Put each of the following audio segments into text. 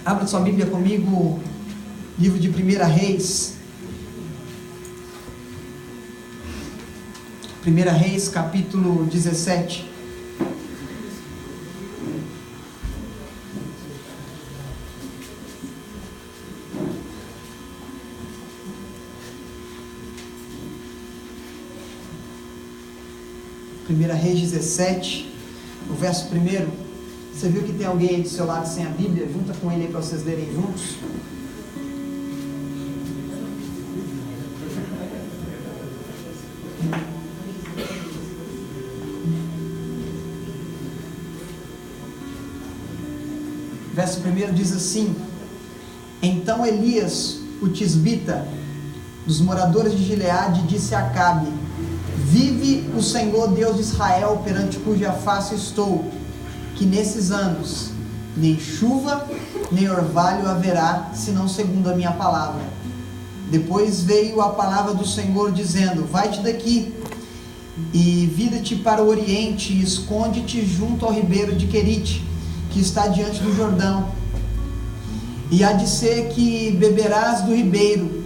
Abra sua Bíblia comigo, livro de 1 Reis. 1 Reis, capítulo 17. Reis 17, o verso 1. Você viu que tem alguém aí do seu lado sem a Bíblia? Junta com ele aí para vocês lerem juntos. Verso 1 diz assim: Então Elias, o tisbita, dos moradores de Gileade, disse a Acabe: Vive o Senhor Deus de Israel, perante cuja face estou, que nesses anos nem chuva nem orvalho haverá, senão segundo a minha palavra. Depois veio a palavra do Senhor dizendo: Vai-te daqui e vira-te para o oriente e esconde-te junto ao ribeiro de Querite, que está diante do Jordão. E há de ser que beberás do ribeiro,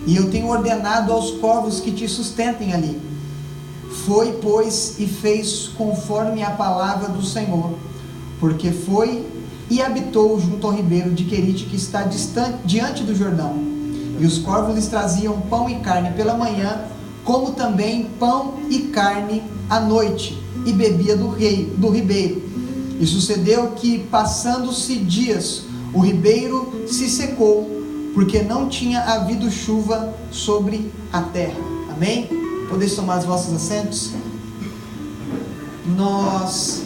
e eu tenho ordenado aos corvos que te sustentem ali. Foi, pois, e fez conforme a palavra do Senhor, porque foi e habitou junto ao ribeiro de Querite, que está diante do Jordão. E os corvos lhes traziam pão e carne pela manhã, como também pão e carne à noite, e bebia do ribeiro. E sucedeu que, passando-se dias, o ribeiro se secou, porque não tinha havido chuva sobre a terra. Amém? Podeis tomar os vossos assentos? Nós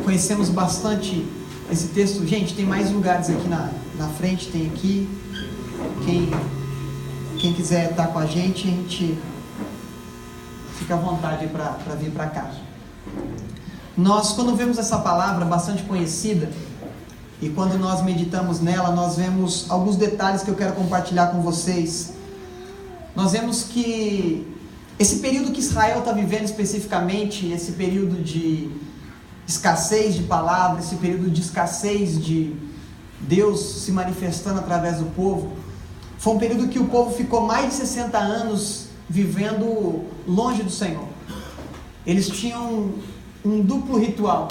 conhecemos bastante esse texto. Gente, tem mais lugares aqui na frente, tem aqui. Quem quiser estar com a gente fica à vontade para vir para cá. Nós, quando vemos essa palavra bastante conhecida, e quando nós meditamos nela, nós vemos alguns detalhes que eu quero compartilhar com vocês. Nós vemos que esse período que Israel está vivendo especificamente, esse período de escassez de palavra, esse período de escassez de Deus se manifestando através do povo, foi um período que o povo ficou mais de 60 anos vivendo longe do Senhor. Eles tinham um duplo ritual.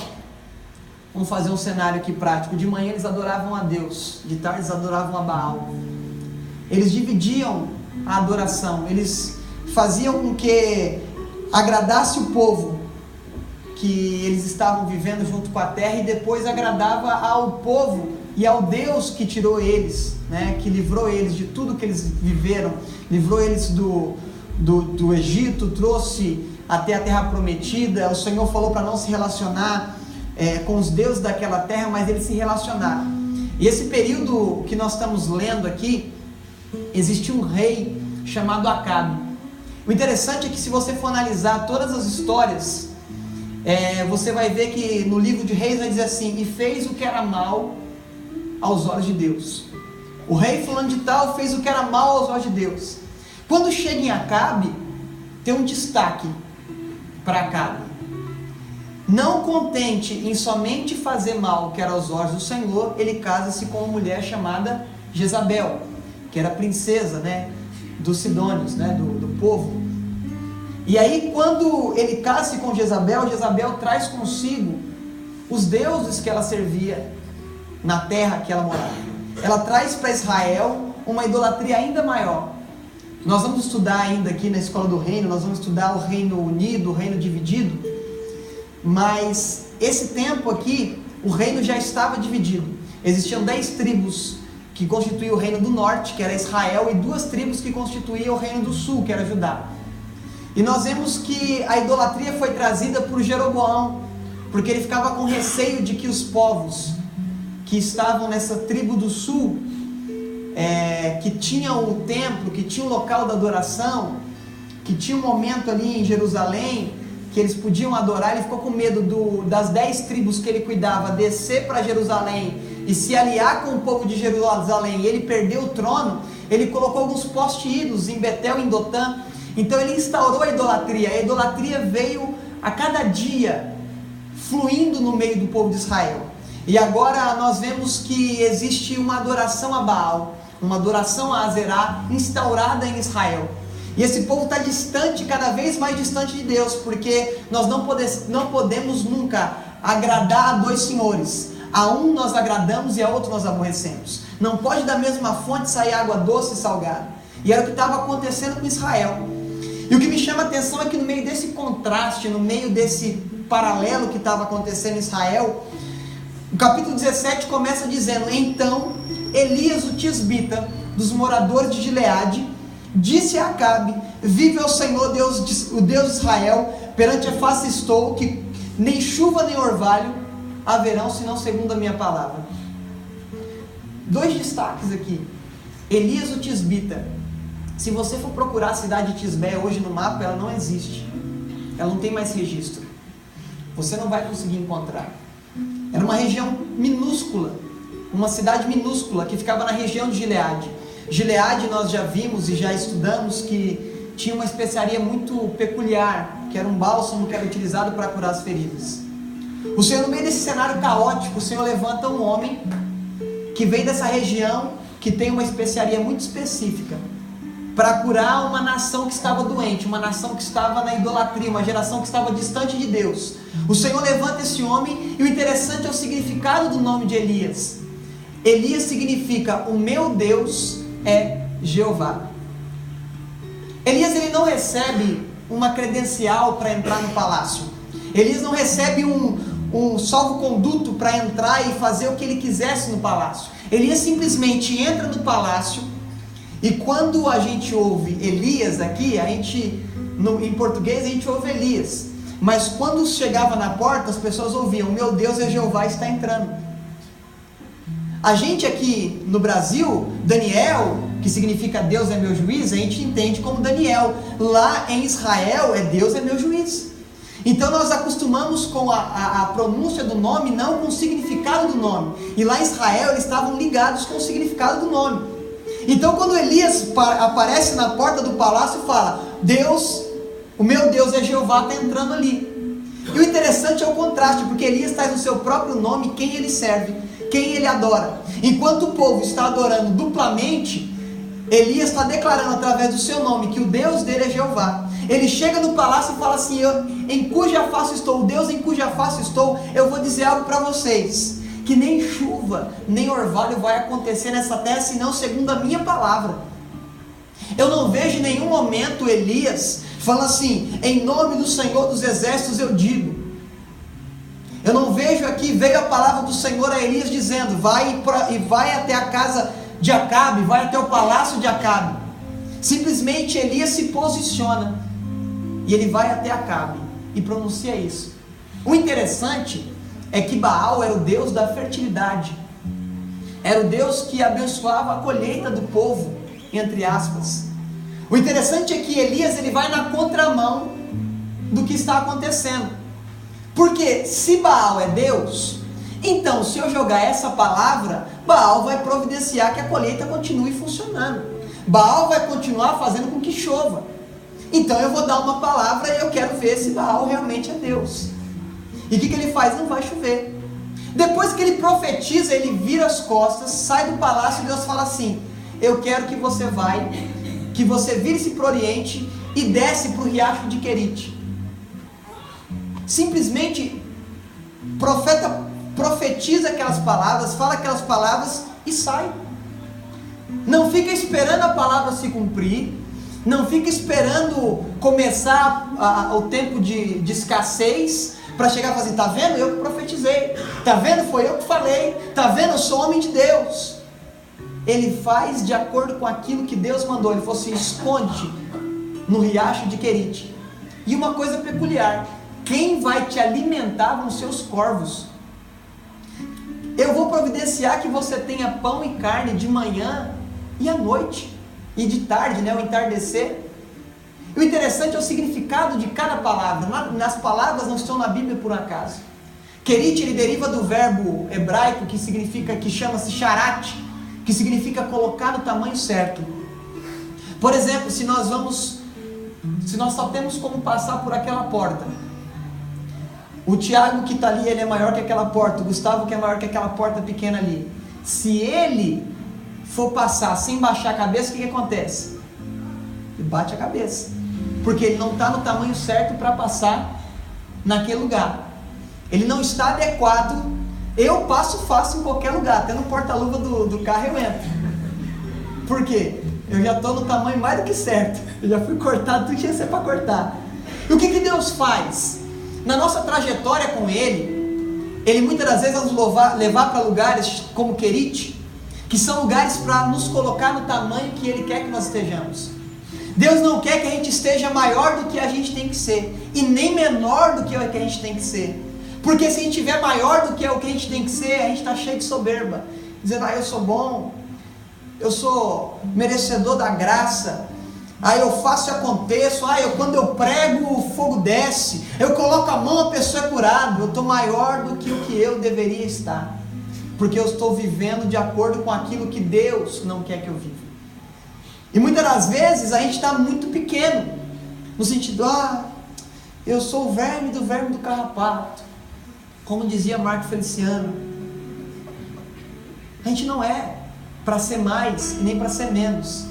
Vamos fazer um cenário aqui prático. De manhã eles adoravam a Deus, de tarde eles adoravam a Baal. Eles dividiam a adoração, eles faziam com que agradasse o povo que eles estavam vivendo junto com a terra, e depois agradava ao povo e ao Deus que tirou eles, né, que livrou eles de tudo que eles viveram, livrou eles do Egito, trouxe até a terra prometida. O Senhor falou para não se relacionar com os deuses daquela terra, mas eles se relacionaram. E esse período que nós estamos lendo aqui, existia um rei chamado Acabe. O interessante é que, se você for analisar todas as histórias, você vai ver que no livro de Reis vai dizer assim: e fez o que era mal aos olhos de Deus. O rei fulano de tal fez o que era mal aos olhos de Deus. Quando chega em Acabe, tem um destaque para Acabe. Não contente em somente fazer mal o que era aos olhos do Senhor, ele casa-se com uma mulher chamada Jezabel, que era princesa, né, dos sidônios, né, do povo. E aí, quando ele casa-se com Jezabel, Jezabel traz consigo os deuses que ela servia na terra que ela morava. Ela traz para Israel uma idolatria ainda maior. Nós vamos estudar ainda aqui na Escola do Reino, nós vamos estudar o reino unido, o reino dividido. Mas esse tempo aqui, o reino já estava dividido. Existiam 10 tribos que constituíam o reino do norte, que era Israel, e 2 tribos que constituíam o reino do sul, que era Judá. E nós vemos que a idolatria foi trazida por Jeroboão, porque ele ficava com receio de que os povos que estavam nessa tribo do sul, que tinham o templo, que tinham o local da adoração, que tinha um momento ali em Jerusalém, que eles podiam adorar, ele ficou com medo das 10 tribos que ele cuidava descer para Jerusalém e se aliar com o povo de Jerusalém, e ele perdeu o trono. Ele colocou alguns postes ídolos em Betel e em Dotã. Então ele instaurou a idolatria. A idolatria veio a cada dia fluindo no meio do povo de Israel. E agora nós vemos que existe uma adoração a Baal, uma adoração a Azerá instaurada em Israel. E esse povo está distante, cada vez mais distante de Deus, porque nós não podemos nunca agradar a dois senhores. A um nós agradamos e a outro nós aborrecemos. Não pode da mesma fonte sair água doce e salgada. E era o que estava acontecendo com Israel. E o que me chama a atenção é que no meio desse contraste, no meio desse paralelo que estava acontecendo em Israel, o capítulo 17 começa dizendo: então Elias o tisbita, dos moradores de Gileade, disse a Acabe: vive ao Senhor Deus, o Deus de Israel, perante a face estou, que nem chuva nem orvalho haverão, senão segundo a minha palavra. Dois destaques aqui. Elias o tisbita. Se você for procurar a cidade de Tisbé hoje no mapa, ela não existe. Ela não tem mais registro. Você não vai conseguir encontrar. Era uma região minúscula, uma cidade minúscula que ficava na região de Gileade. Gileade nós já vimos e já estudamos que tinha uma especiaria muito peculiar, que era um bálsamo que era utilizado para curar as feridas. O Senhor, no meio desse cenário caótico, o Senhor levanta um homem que vem dessa região, que tem uma especiaria muito específica, para curar uma nação que estava doente, uma nação que estava na idolatria, uma geração que estava distante de Deus. O Senhor levanta esse homem, e o interessante é o significado do nome de Elias. Elias significa: o meu Deus é Jeová. Elias, ele não recebe uma credencial para entrar no palácio. Elias não recebe um salvo-conduto para entrar e fazer o que ele quisesse no palácio. Elias simplesmente entra no palácio. E quando a gente ouve Elias aqui, em português a gente ouve Elias. Mas quando chegava na porta, as pessoas ouviam: meu Deus é Jeová, está entrando. A gente aqui no Brasil, Daniel, que significa Deus é meu juiz, a gente entende como Daniel. Lá em Israel é Deus é meu juiz. Então nós acostumamos com a pronúncia do nome, não com o significado do nome. E lá em Israel eles estavam ligados com o significado do nome. Então quando Elias aparece na porta do palácio e fala: Deus, o meu Deus é Jeová, está entrando ali. E o interessante é o contraste, porque Elias traz no seu próprio nome quem ele serve, quem ele adora. Enquanto o povo está adorando duplamente, Elias está declarando através do seu nome que o Deus dele é Jeová. Ele chega no palácio e fala assim: em cuja face estou, o Deus em cuja face estou, eu vou dizer algo para vocês, que nem chuva, nem orvalho vai acontecer nessa terra, senão segundo a minha palavra. Eu não vejo em nenhum momento Elias falando assim: em nome do Senhor dos Exércitos eu digo. Eu não vejo aqui, veio a palavra do Senhor a Elias dizendo: vai até a casa de Acabe, vai até o palácio de Acabe. Simplesmente Elias se posiciona, e ele vai até Acabe, e pronuncia isso. O interessante é que Baal era o Deus da fertilidade, era o Deus que abençoava a colheita do povo, entre aspas. O interessante é que Elias, ele vai na contramão do que está acontecendo, porque se Baal é Deus, então se eu jogar essa palavra, Baal vai providenciar que a colheita continue funcionando, Baal vai continuar fazendo com que chova. Então eu vou dar uma palavra e eu quero ver se Baal realmente é Deus. E o que ele faz? Não vai chover. Depois que ele profetiza, ele vira as costas, sai do palácio, e Deus fala assim: eu quero que você vire-se para o Oriente e desce para o riacho de Querite. Simplesmente profetiza aquelas palavras, fala aquelas palavras e sai. Não fica esperando a palavra se cumprir, não fica esperando começar o tempo de escassez para chegar e falar assim: está vendo? Eu que profetizei, está vendo? Foi eu que falei, está vendo? Eu sou homem de Deus. Ele faz de acordo com aquilo que Deus mandou. Ele falou assim: esconde no riacho de Querite. E uma coisa peculiar: quem vai te alimentar vão ser os corvos. Eu vou providenciar que você tenha pão e carne de manhã e à noite, e de tarde, o entardecer. E o interessante é o significado de cada palavra. Nas palavras não estão na Bíblia por acaso. Querite, ele deriva do verbo hebraico que chama-se sharat, que significa colocar no tamanho certo. Por exemplo, se nós só temos como passar por aquela porta, O Tiago que está ali, ele é maior que aquela porta. O Gustavo que é maior que aquela porta pequena ali. Se ele for passar sem baixar a cabeça, o que acontece? Ele bate a cabeça. Porque ele não está no tamanho certo para passar naquele lugar. Ele não está adequado. Eu passo fácil em qualquer lugar. Até no porta-luva do carro eu entro. Por quê? Eu já estou no tamanho mais do que certo. Eu já fui cortado, tudo tinha que ser para cortar. E o que Deus faz? Na nossa trajetória com Ele muitas das vezes vai nos levar para lugares como Querite, que são lugares para nos colocar no tamanho que Ele quer que nós estejamos. Deus não quer que a gente esteja maior do que a gente tem que ser, e nem menor do que a gente tem que ser. Porque se a gente estiver maior do que o que a gente tem que ser, a gente está cheio de soberba, dizendo, eu sou bom, eu sou merecedor da graça, eu faço e aconteço, quando eu prego o fogo desce, eu coloco a mão, a pessoa é curada. Eu estou maior do que o que eu deveria estar, porque eu estou vivendo de acordo com aquilo que Deus não quer que eu viva. E muitas das vezes a gente está muito pequeno, no sentido, eu sou o verme do carrapato, como dizia Marco Feliciano. A gente não é para ser mais e nem para ser menos,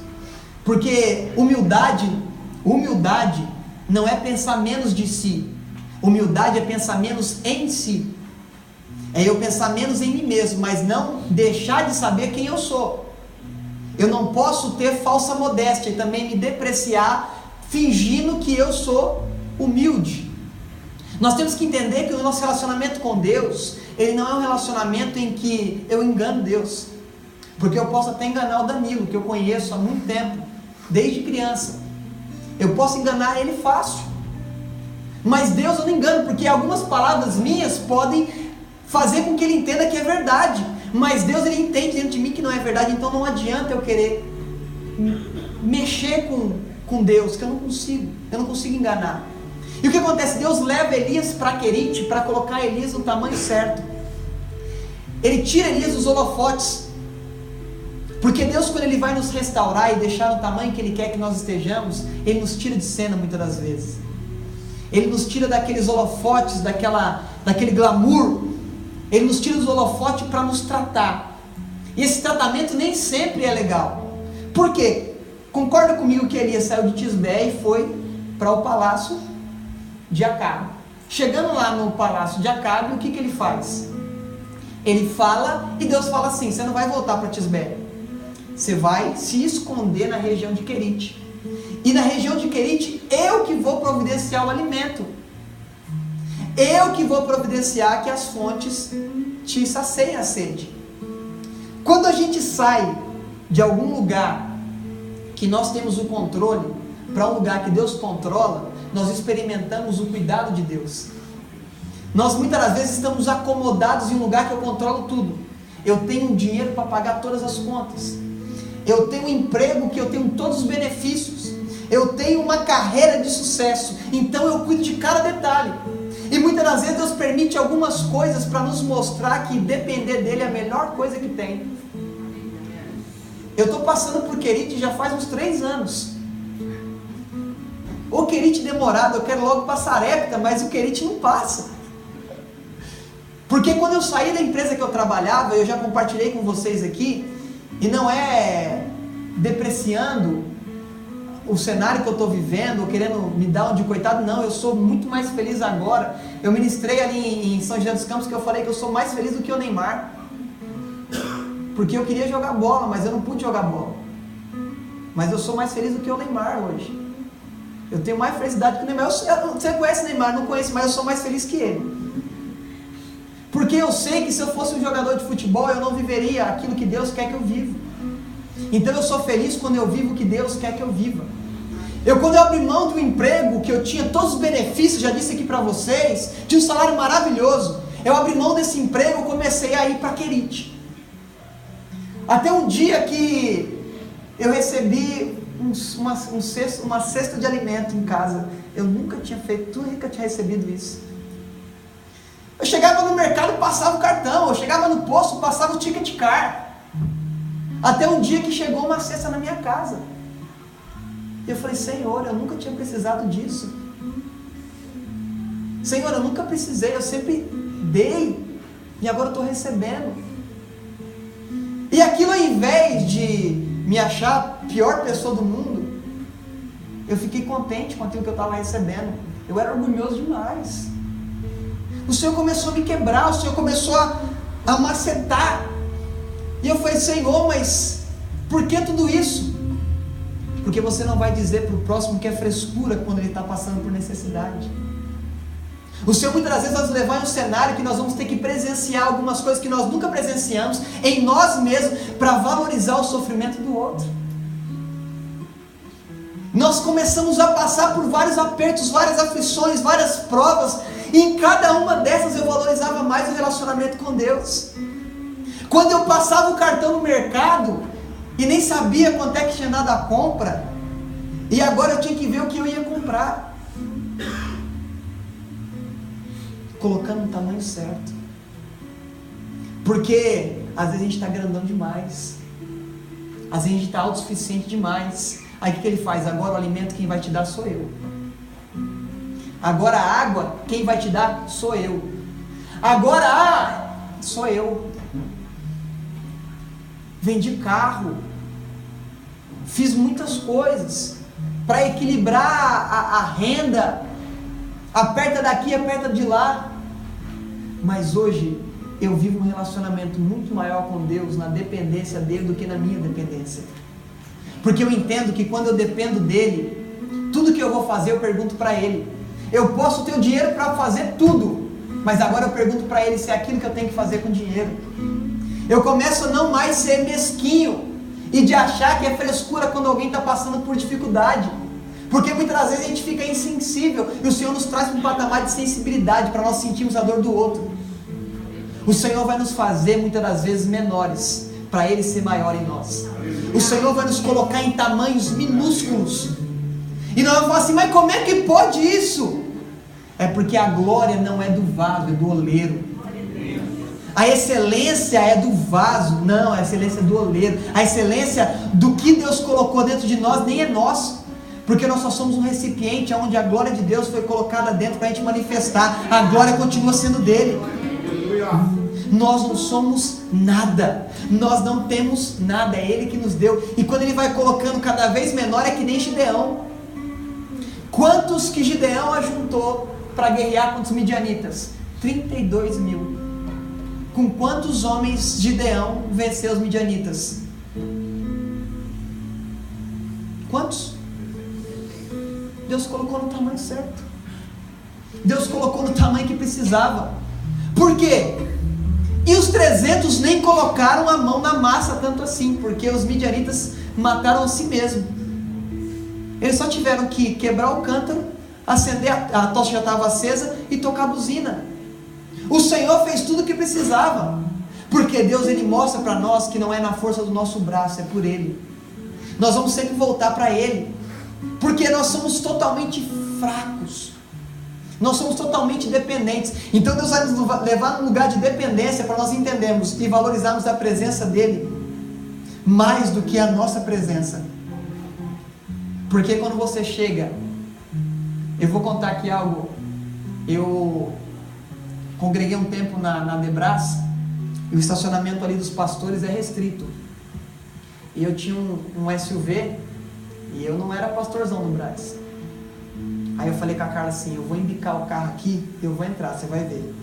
porque humildade não é pensar menos de si. Humildade é pensar menos em si, é eu pensar menos em mim mesmo, mas não deixar de saber quem eu sou. Eu não posso ter falsa modéstia e também me depreciar fingindo que eu sou humilde. Nós temos que entender que o nosso relacionamento com Deus, ele não é um relacionamento em que eu engano Deus, porque eu posso até enganar o Danilo, que eu conheço há muito tempo, desde criança. Eu posso enganar ele fácil, mas Deus eu não engano, porque algumas palavras minhas podem fazer com que ele entenda que é verdade, mas Deus ele entende dentro de mim que não é verdade. Então não adianta eu querer mexer com Deus, que eu não consigo enganar. E o que acontece? Deus leva Elias para Querite, para colocar Elias no tamanho certo. Ele tira Elias dos holofotes, porque Deus, quando Ele vai nos restaurar e deixar no tamanho que Ele quer que nós estejamos, Ele nos tira de cena muitas das vezes. Ele nos tira daqueles holofotes, daquele glamour. Ele nos tira dos holofotes para nos tratar. E esse tratamento nem sempre é legal. Por quê? Concorda comigo que Elias saiu de Tisbé e foi para o palácio de Acabe. Chegando lá no palácio de Acabe, o que ele faz? Ele fala e Deus fala assim: você não vai voltar para Tisbé, você vai se esconder na região de Querite. E na região de Querite, eu que vou providenciar o alimento. Eu que vou providenciar que as fontes te saciem a sede. Quando a gente sai de algum lugar que nós temos o controle, para um lugar que Deus controla, nós experimentamos o cuidado de Deus. Nós muitas das vezes estamos acomodados em um lugar que eu controlo tudo. Eu tenho dinheiro para pagar todas as contas. Eu tenho um emprego que eu tenho todos os benefícios. Eu tenho uma carreira de sucesso. Então eu cuido de cada detalhe. E muitas das vezes Deus permite algumas coisas para nos mostrar que depender dele é a melhor coisa que tem. Eu estou passando por Querite já faz uns 3 anos. O Querite demorado, eu quero logo passar Sarepta, mas o Querite não passa. Porque quando eu saí da empresa que eu trabalhava, eu já compartilhei com vocês aqui, e não é depreciando o cenário que eu estou vivendo, ou querendo me dar um de coitado, não, eu sou muito mais feliz agora. Eu ministrei ali em São José dos Campos, que eu falei que eu sou mais feliz do que o Neymar, porque eu queria jogar bola, mas eu não pude jogar bola. Mas eu sou mais feliz do que o Neymar hoje. Eu tenho mais felicidade que o Neymar. Você conhece o Neymar? Não conheço, mas eu sou mais feliz que ele. Porque eu sei que se eu fosse um jogador de futebol, eu não viveria aquilo que Deus quer que eu viva. Então eu sou feliz quando eu vivo o que Deus quer que eu viva. Quando eu abri mão do emprego, que eu tinha todos os benefícios, já disse aqui para vocês, tinha um salário maravilhoso. Eu abri mão desse emprego, comecei a ir para Querite. Até um dia que eu recebi uma cesta de alimento em casa. Eu nunca tinha feito, nunca tinha recebido isso. Eu chegava no mercado, passava o cartão. Eu chegava no posto, passava o ticket car. Até um dia que chegou uma cesta na minha casa. E eu falei: Senhor, eu nunca tinha precisado disso. Senhor, eu nunca precisei, eu sempre dei, e agora eu estou recebendo. E aquilo, ao invés de me achar a pior pessoa do mundo, eu fiquei contente com aquilo que eu estava recebendo. Eu era orgulhoso demais. O Senhor começou a me quebrar, o Senhor começou a macetar. E eu falei, Senhor, mas por que tudo isso? Porque você não vai dizer para o próximo que é frescura quando ele está passando por necessidade. O Senhor muitas vezes vai nos levar em um cenário que nós vamos ter que presenciar algumas coisas que nós nunca presenciamos em nós mesmos, para valorizar o sofrimento do outro. Nós começamos a passar por vários apertos, várias aflições, várias provas, e em cada uma dessas eu valorizava mais o relacionamento com Deus. Quando eu passava o cartão no mercado e nem sabia quanto é que tinha dado a compra, e agora eu tinha que ver o que eu ia comprar, colocando no tamanho certo. Porque às vezes a gente está grandão demais, às vezes a gente está autossuficiente demais. Aí o que ele faz? Agora o alimento quem vai te dar sou eu. Agora a água quem vai te dar sou eu. Agora sou eu. Vendi carro, fiz muitas coisas para equilibrar a renda, aperta daqui, aperta de lá. Mas hoje eu vivo um relacionamento muito maior com Deus, na dependência dele, do que na minha dependência. Porque eu entendo que quando eu dependo dele, tudo que eu vou fazer eu pergunto para ele. Eu posso ter o dinheiro para fazer tudo, mas agora eu pergunto para ele se é aquilo que eu tenho que fazer com dinheiro. Eu começo a não mais ser mesquinho e de achar que é frescura quando alguém está passando por dificuldade. Porque muitas vezes a gente fica insensível e o Senhor nos traz para um patamar de sensibilidade para nós sentirmos a dor do outro. O Senhor vai nos fazer muitas das vezes menores para Ele ser maior em nós. O Senhor vai nos colocar em tamanhos minúsculos. E nós vamos falar assim, mas como é que pode isso? É porque a glória não é do vaso, é do oleiro. A excelência é do vaso, não, a excelência é do oleiro. A excelência do que Deus colocou dentro de nós nem é nosso. Porque nós só somos um recipiente onde a glória de Deus foi colocada dentro para a gente manifestar. A glória continua sendo dele. Nós não somos nada, nós não temos nada, é Ele que nos deu. E quando Ele vai colocando cada vez menor, é que nem Gideão. Quantos que Gideão ajuntou para guerrear contra os midianitas? 32 mil. Com quantos homens Gideão venceu os midianitas? Quantos? Deus colocou no tamanho certo. Deus colocou no tamanho que precisava. Por quê? E os 300 nem colocaram a mão na massa tanto assim, porque os midianitas mataram a si mesmo. Eles só tiveram que quebrar o cântaro, acender a tocha já estava acesa e tocar a buzina. O Senhor fez tudo o que precisava, porque Deus ele mostra para nós que não é na força do nosso braço, é por Ele. Nós vamos sempre voltar para Ele, porque nós somos totalmente fracos. Nós somos totalmente dependentes. Então Deus vai nos levar num lugar de dependência para nós entendermos e valorizarmos a presença dEle mais do que a nossa presença. Porque quando você chega, eu vou contar aqui algo. Eu congreguei um tempo na Debras, e o estacionamento ali dos pastores é restrito. E eu tinha um SUV, e eu não era pastorzão no Brás. Aí eu falei com a Carla assim, eu vou embicar o carro aqui, eu vou entrar, você vai ver.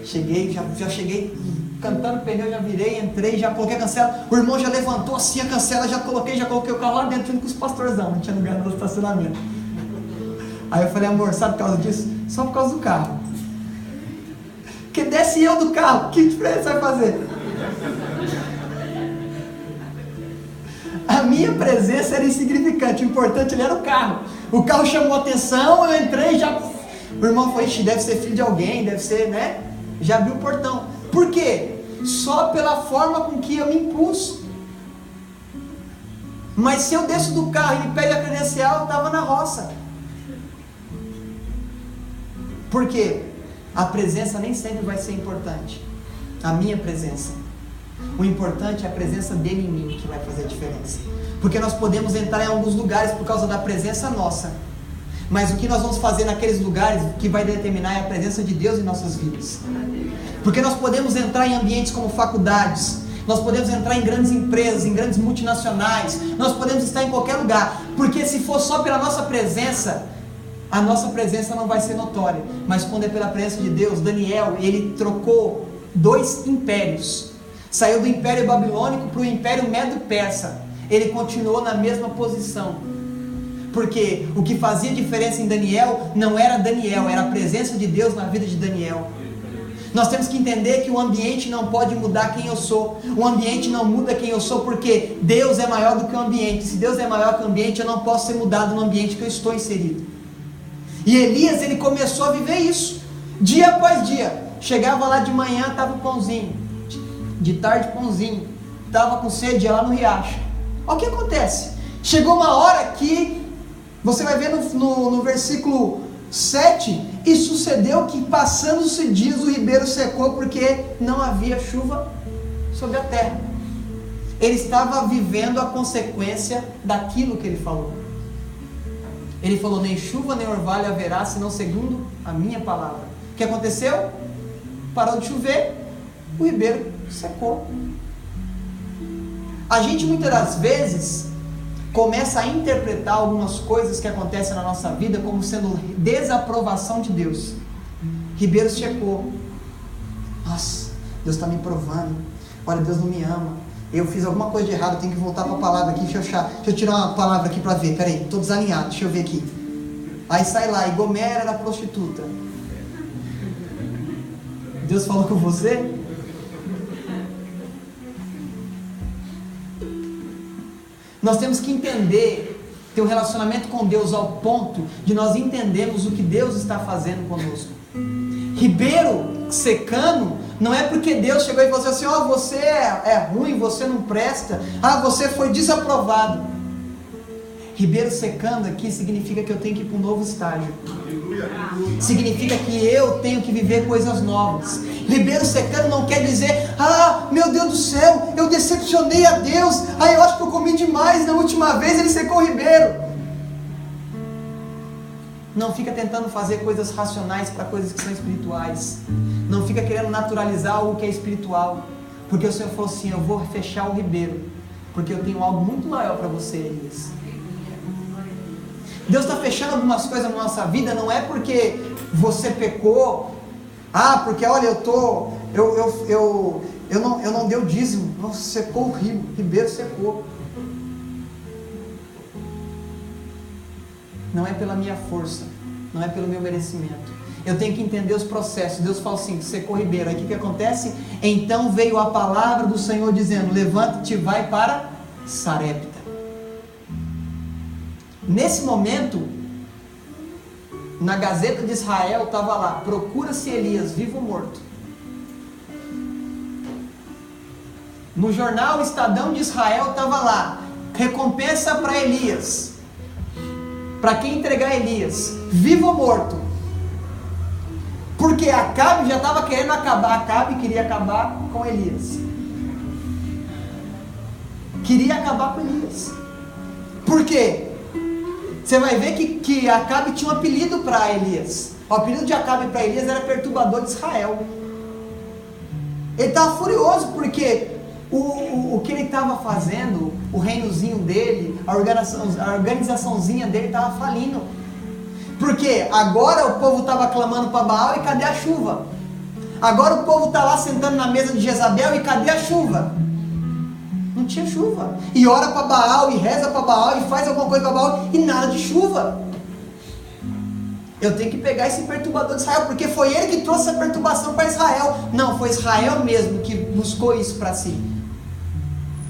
Cheguei, já cheguei cantando pneu, já virei, entrei, já coloquei a cancela, o irmão já levantou assim a cancela, já coloquei o carro lá dentro, indo com os pastorzão, não tinha lugar no estacionamento. Aí eu falei, amor, sabe por causa disso? Só por causa do carro. Porque desce eu do carro, que diferença vai fazer? A minha presença era insignificante, o importante ali era o carro. O carro chamou a atenção, eu entrei, já... O irmão falou, ixi, deve ser filho de alguém, deve ser, né? Já abriu o portão. Por quê? Só pela forma com que eu me impus. Mas se eu desço do carro e ele pede a credencial, eu estava na roça. Por quê? A presença nem sempre vai ser importante. A minha presença. O importante é a presença dele em mim que vai fazer a diferença. Porque nós podemos entrar em alguns lugares por causa da presença nossa, mas o que nós vamos fazer naqueles lugares que vai determinar é a presença de Deus em nossas vidas. Porque nós podemos entrar em ambientes como faculdades, nós podemos entrar em grandes empresas, em grandes multinacionais, nós podemos estar em qualquer lugar, porque se for só pela nossa presença, a nossa presença não vai ser notória. Mas quando é pela presença de Deus, Daniel, ele trocou 2 impérios, saiu do Império Babilônico para o Império Medo-Persa, ele continuou na mesma posição, porque o que fazia diferença em Daniel não era Daniel, era a presença de Deus na vida de Daniel. Nós temos que entender que o ambiente não pode mudar quem eu sou, o ambiente não muda quem eu sou, porque Deus é maior do que o ambiente. Se Deus é maior que o ambiente, eu não posso ser mudado no ambiente que eu estou inserido. E Elias, ele começou a viver isso, dia após dia. Chegava lá de manhã, estava pãozinho, de tarde pãozinho, estava com sede, ia lá no riacho. Olha o que acontece, chegou uma hora que, você vai ver no versículo 7, e sucedeu que passando-se dias o ribeiro secou, porque não havia chuva sobre a terra. Ele estava vivendo a consequência daquilo que ele falou. Ele falou, nem chuva nem orvalho haverá, senão segundo a minha palavra. O que aconteceu? Parou de chover, o ribeiro secou. A gente muitas das vezes começa a interpretar algumas coisas que acontecem na nossa vida como sendo desaprovação de Deus. Ribeiro secou. Nossa, Deus está me provando. Olha, Deus não me ama. Eu fiz alguma coisa de errado, eu tenho que voltar para a palavra aqui. Deixa eu tirar uma palavra aqui para ver. Peraí, estou desalinhado, deixa eu ver aqui. Aí sai lá, e Gomer era prostituta. Deus falou com você? Nós temos que entender, ter um relacionamento com Deus ao ponto de nós entendermos o que Deus está fazendo conosco. Ribeiro secando, não é porque Deus chegou e falou assim, ó, você é ruim, você não presta, você foi desaprovado. Ribeiro secando aqui significa que eu tenho que ir para um novo estágio. Significa que eu tenho que viver coisas novas. Ribeiro secando não quer dizer, meu Deus do céu, eu decepcionei a Deus, eu acho que eu comi demais na última vez, ele secou o ribeiro. Não fica tentando fazer coisas racionais para coisas que são espirituais. Não fica querendo naturalizar algo que é espiritual, porque o Senhor falou assim, eu vou fechar o ribeiro, porque eu tenho algo muito maior para você, Elias. Deus está fechando algumas coisas na nossa vida, não é porque você pecou, porque olha, eu não dei o dízimo, nossa, secou o ribeiro secou. Não é pela minha força, não é pelo meu merecimento. Eu tenho que entender os processos. Deus fala assim, secou o ribeiro. Aí o que acontece? Então veio a palavra do Senhor dizendo, levanta-te e vai para Sarepta. Nesse momento, na Gazeta de Israel estava lá, procura-se Elias, vivo ou morto. No jornal Estadão de Israel estava lá, recompensa para Elias. Para quem entregar Elias, vivo ou morto? Porque Acabe já estava querendo acabar, Acabe queria acabar com Elias. Queria acabar com Elias. Por quê? Você vai ver que Acabe tinha um apelido para Elias. O apelido de Acabe para Elias era perturbador de Israel. Ele estava furioso porque o que ele estava fazendo, o reinozinho dele, a organizaçãozinha dele estava falindo. Porque agora o povo estava clamando para Baal e cadê a chuva? Agora o povo está lá sentando na mesa de Jezabel e cadê a chuva? Não tinha chuva. E ora para Baal, e reza para Baal, e faz alguma coisa para Baal, e nada de chuva. Eu tenho que pegar esse perturbador de Israel, porque foi ele que trouxe essa perturbação para Israel. Não, foi Israel mesmo que buscou isso para si.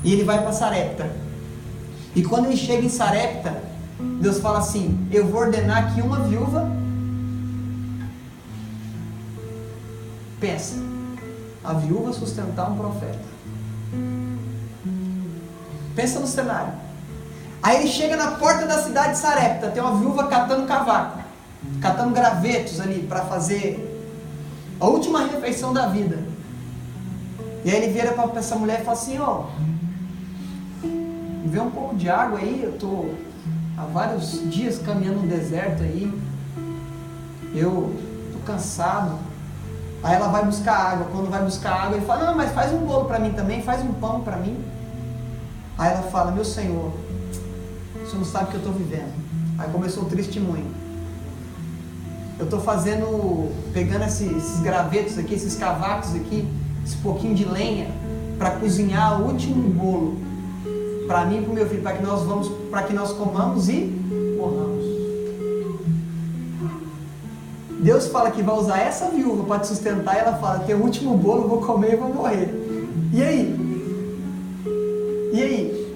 E ele vai para Sarepta. E quando ele chega em Sarepta, Deus fala assim, eu vou ordenar que uma viúva, pensa, a viúva sustentar um profeta. Pensa no cenário. Aí ele chega na porta da cidade de Sarepta, tem uma viúva catando cavaco, catando gravetos ali para fazer a última refeição da vida. E aí ele vira para essa mulher e fala assim, vê um pouco de água aí, eu estou há vários dias caminhando no deserto aí, eu tô cansado. Aí ela vai buscar água. Quando vai buscar água, ele fala: não, mas faz um bolo para mim também, faz um pão para mim. Aí ela fala: meu Senhor, o Senhor não sabe o que eu estou vivendo. Aí começou o testemunho. Eu estou pegando esses gravetos aqui, esses cavacos aqui, esse pouquinho de lenha, para cozinhar o último bolo para mim e para o meu filho, para que nós comamos e morramos. Deus fala que vai usar essa viúva para te sustentar, e ela fala: teu último bolo eu vou comer e vou morrer. E aí? E aí?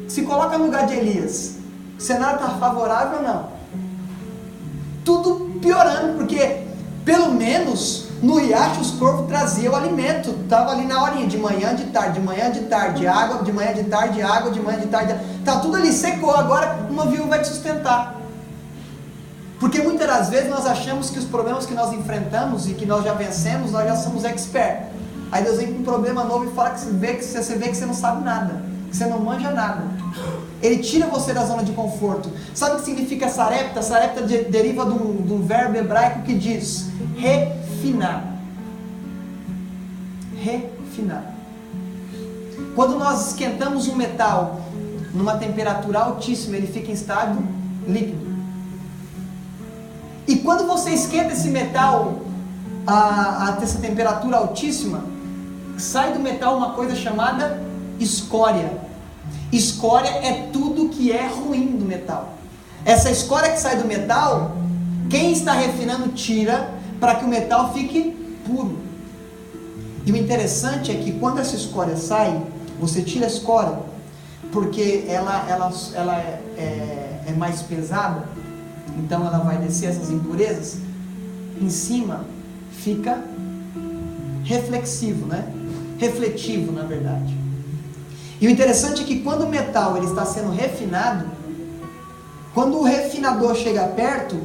Se coloca no lugar de Elias. O cenário está favorável ou não? Tudo piorando, porque pelo menos no riacho os corvos traziam o alimento. Estava ali na horinha, de manhã, de tarde, de manhã, de tarde, água, de manhã, de tarde, água, de manhã, de tarde. Está tudo ali, secou. Agora uma viúva vai te sustentar. Porque muitas das vezes nós achamos que os problemas que nós enfrentamos e que nós já vencemos, nós já somos expert. Aí Deus vem com um problema novo e fala que você vê que você não sabe nada, que você não manja nada. Ele tira você da zona de conforto. Sabe o que significa sarepta? Sarepta deriva de um verbo hebraico que diz refinar. Refinar. Quando nós esquentamos um metal numa temperatura altíssima, ele fica em estado líquido. E quando você esquenta esse metal a essa temperatura altíssima, sai do metal uma coisa chamada escória. Escória é tudo que é ruim do metal. Essa escória que sai do metal, quem está refinando tira para que o metal fique puro. E o interessante é que quando essa escória sai, você tira a escória, porque ela é mais pesada. Então ela vai descer essas impurezas. Em cima fica reflexivo, né? Refletivo, na verdade. E o interessante é que quando o metal ele está sendo refinado, quando o refinador chega perto,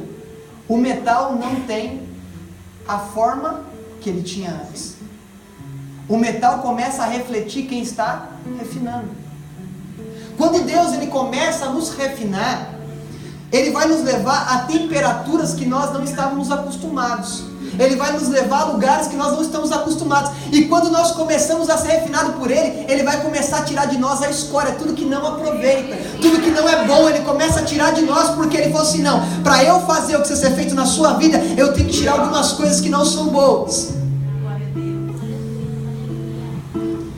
o metal não tem a forma que ele tinha antes. O metal começa a refletir quem está refinando. Quando Deus ele começa a nos refinar, Ele vai nos levar a temperaturas que nós não estávamos acostumados. Ele vai nos levar a lugares que nós não estamos acostumados. E quando nós começamos a ser refinados por Ele, Ele vai começar a tirar de nós a escória, tudo que não aproveita, tudo que não é bom. Ele começa a tirar de nós, porque Ele falou assim: não, para eu fazer o que precisa ser feito na sua vida, eu tenho que tirar algumas coisas que não são boas.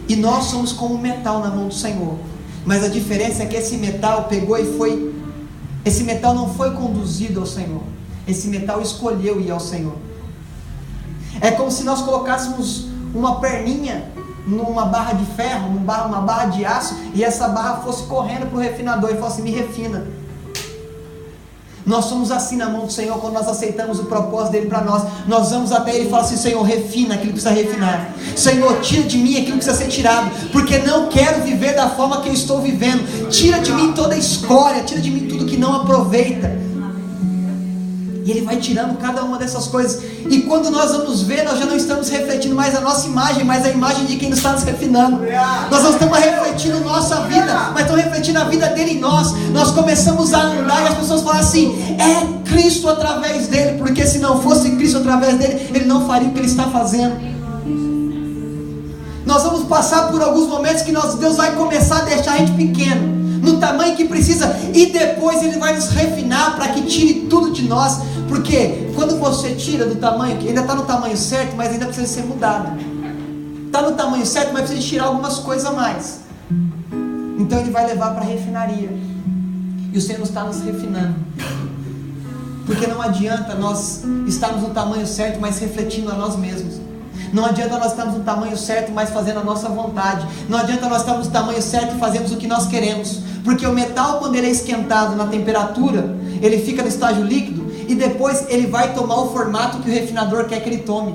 E nós somos como um metal na mão do Senhor. Mas a diferença é que esse metal pegou e foi... Esse metal não foi conduzido ao Senhor. Esse metal escolheu ir ao Senhor. É como se nós colocássemos uma perninha numa barra de ferro, uma barra de aço, e essa barra fosse correndo para o refinador e fosse: me refina. Nós somos assim na mão do Senhor. Quando nós aceitamos o propósito dele para nós, nós vamos até Ele e falamos assim: Senhor, refina aquilo que precisa refinar. Senhor, tira de mim aquilo que precisa ser tirado, porque não quero viver da forma que eu estou vivendo. Tira de mim toda a escória, tira de mim tudo que não aproveita. E Ele vai tirando cada uma dessas coisas. E quando nós vamos ver, nós já não estamos refletindo mais a nossa imagem, mas a imagem de quem está nos refinando. Nós não estamos refletindo nossa vida, mas estamos refletindo a vida dele em nós. Nós começamos a andar e as pessoas falam assim: é Cristo através dele, porque se não fosse Cristo através dele, ele não faria o que ele está fazendo. Nós vamos passar por alguns momentos que Deus vai começar a deixar a gente pequeno, no tamanho que precisa, e depois Ele vai nos refinar para que tire tudo de nós. Porque quando você tira do tamanho, que ainda está no tamanho certo, mas ainda precisa ser mudado. Está no tamanho certo, mas precisa tirar algumas coisas a mais. Então Ele vai levar para a refinaria. E o Senhor está nos refinando. Porque não adianta nós estarmos no tamanho certo, mas refletindo a nós mesmos. Não adianta nós estarmos no tamanho certo, mas fazendo a nossa vontade. Não adianta nós estarmos no tamanho certo e fazermos o que nós queremos. Porque o metal, quando ele é esquentado na temperatura, ele fica no estágio líquido, e depois ele vai tomar o formato que o refinador quer que ele tome.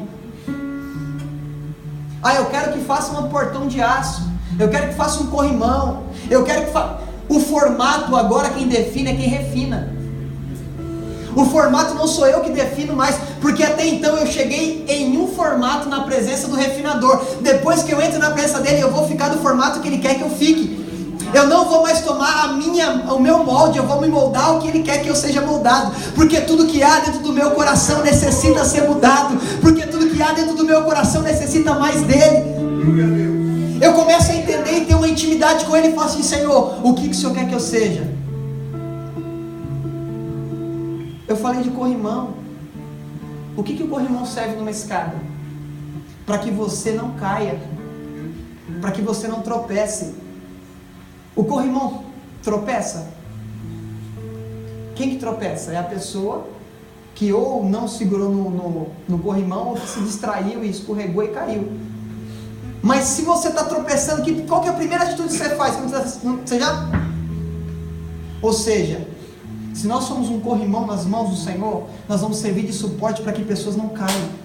Ah, eu quero que faça um portão de aço, eu quero que faça um corrimão, eu quero que faça... O formato agora quem define é quem refina. O formato não sou eu que defino mais, porque até então eu cheguei em um formato na presença do refinador. Depois que eu entro na presença dele, eu vou ficar do formato que ele quer que eu fique. Eu não vou mais tomar o meu molde, eu vou me moldar ao que Ele quer que eu seja moldado. Porque tudo que há dentro do meu coração necessita ser mudado. Porque tudo que há dentro do meu coração necessita mais dEle. Eu começo a entender e ter uma intimidade com Ele e falo assim: Senhor, o que o Senhor quer que eu seja? Eu falei de corrimão. O que o corrimão serve numa escada? Para que você não caia, para que você não tropece. O corrimão tropeça? Quem que tropeça? É a pessoa que ou não segurou no corrimão, ou que se distraiu e escorregou e caiu. Mas se você está tropeçando, qual que é a primeira atitude que você faz? Você já? Ou seja, se nós somos um corrimão nas mãos do Senhor, nós vamos servir de suporte para que pessoas não caiam.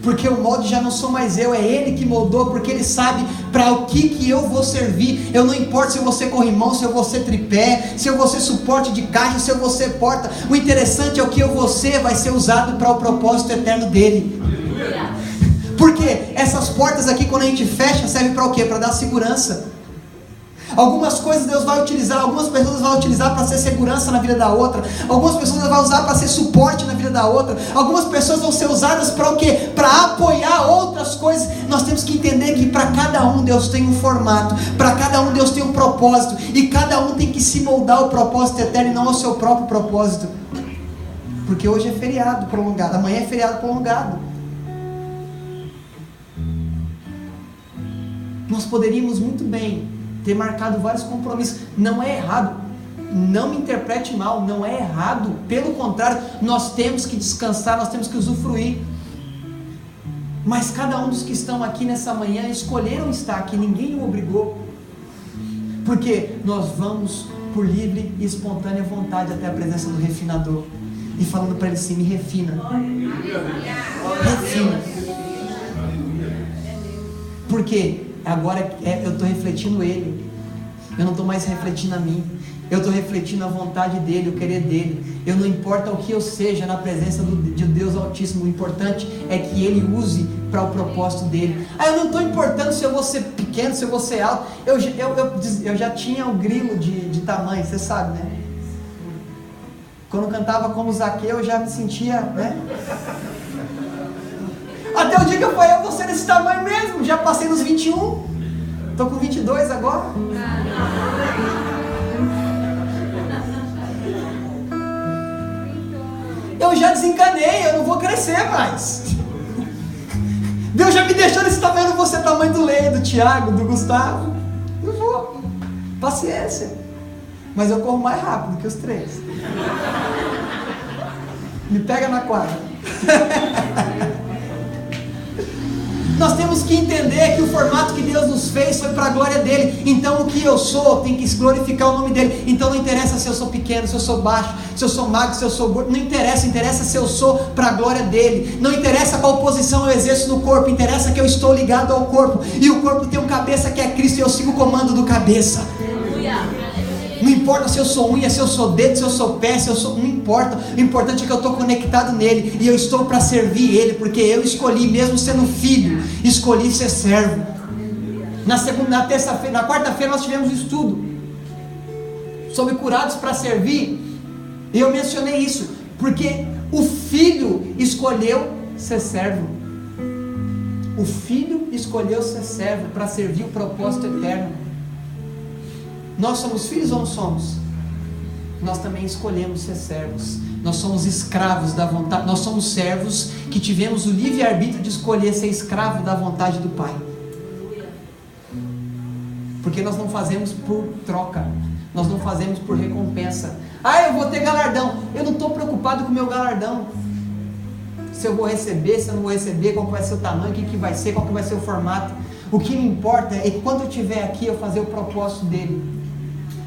Porque o molde já não sou mais eu, é Ele que moldou, porque Ele sabe para o que eu vou servir. Eu não importo se eu vou ser corrimão, se eu vou ser tripé, se eu vou ser suporte de caixa, se eu vou ser porta. O interessante é o que eu vou ser, vai ser usado para o propósito eterno dEle. Porque essas portas aqui, quando a gente fecha, servem para o quê? Para dar segurança. Algumas coisas Deus vai utilizar, algumas pessoas vai utilizar para ser segurança na vida da outra, algumas pessoas Deus vai usar para ser suporte na vida da outra, algumas pessoas vão ser usadas para o quê? Para apoiar outras coisas. Nós temos que entender que para cada um Deus tem um formato, para cada um Deus tem um propósito, e cada um tem que se moldar ao propósito eterno e não ao seu próprio propósito. Porque hoje é feriado prolongado, amanhã é feriado prolongado. Nós poderíamos muito bem ter marcado vários compromissos. Não é errado, não me interprete mal, não é errado, pelo contrário, nós temos que descansar, nós temos que usufruir. Mas cada um dos que estão aqui nessa manhã escolheram estar aqui, ninguém o obrigou. Porque nós vamos por livre e espontânea vontade até a presença do refinador, e falando para ele assim: me refina, refina. Porque agora eu estou refletindo Ele, eu não estou mais refletindo a mim, eu estou refletindo a vontade dEle, o querer dEle. Eu não importa o que eu seja na presença de Deus Altíssimo, o importante é que Ele use para o propósito dEle. Eu não estou importando se eu vou ser pequeno, se eu vou ser alto. Eu já tinha o grilo de tamanho, você sabe, né? Quando eu cantava como Zaqueu, eu já me sentia, né? Até o dia que eu falei: eu vou ser desse tamanho mesmo. Já passei nos 21, estou com 22 agora. Eu já desencanei, eu não vou crescer mais. Deus já me deixou nesse tamanho, eu não vou ser tamanho do Leia, do Tiago, do Gustavo. Não vou, paciência. Mas eu corro mais rápido que os três. Me pega na quadra. Nós temos que entender que o formato que Deus nos fez foi para a glória dEle. Então o que eu sou tem que glorificar o nome dEle. Então não interessa se eu sou pequeno, se eu sou baixo, se eu sou magro, se eu sou gordo. Não interessa, interessa se eu sou para a glória dEle. Não interessa qual posição eu exerço no corpo, interessa que eu estou ligado ao corpo. E o corpo tem um cabeça que é Cristo, e eu sigo o comando do cabeça. Não importa se eu sou unha, se eu sou dedo, se eu sou pé, se eu sou... Não importa. O importante é que eu estou conectado nele. E eu estou para servir ele. Porque eu escolhi, mesmo sendo filho, escolhi ser servo. Na terça-feira, na quarta-feira nós tivemos um estudo sobre curados para servir. E eu mencionei isso. Porque o filho escolheu ser servo. O filho escolheu ser servo para servir o propósito eterno. Nós somos filhos ou não somos? Nós também escolhemos ser servos. Nós somos escravos da vontade. Nós somos servos que tivemos o livre-arbítrio de escolher ser escravo da vontade do Pai. Porque nós não fazemos por troca. Nós não fazemos por recompensa. Eu vou ter galardão. Eu não estou preocupado com o meu galardão. Se eu vou receber, se eu não vou receber, qual que vai ser o tamanho, o que vai ser, qual que vai ser o formato. O que me importa é que quando eu estiver aqui, eu fazer o propósito dele.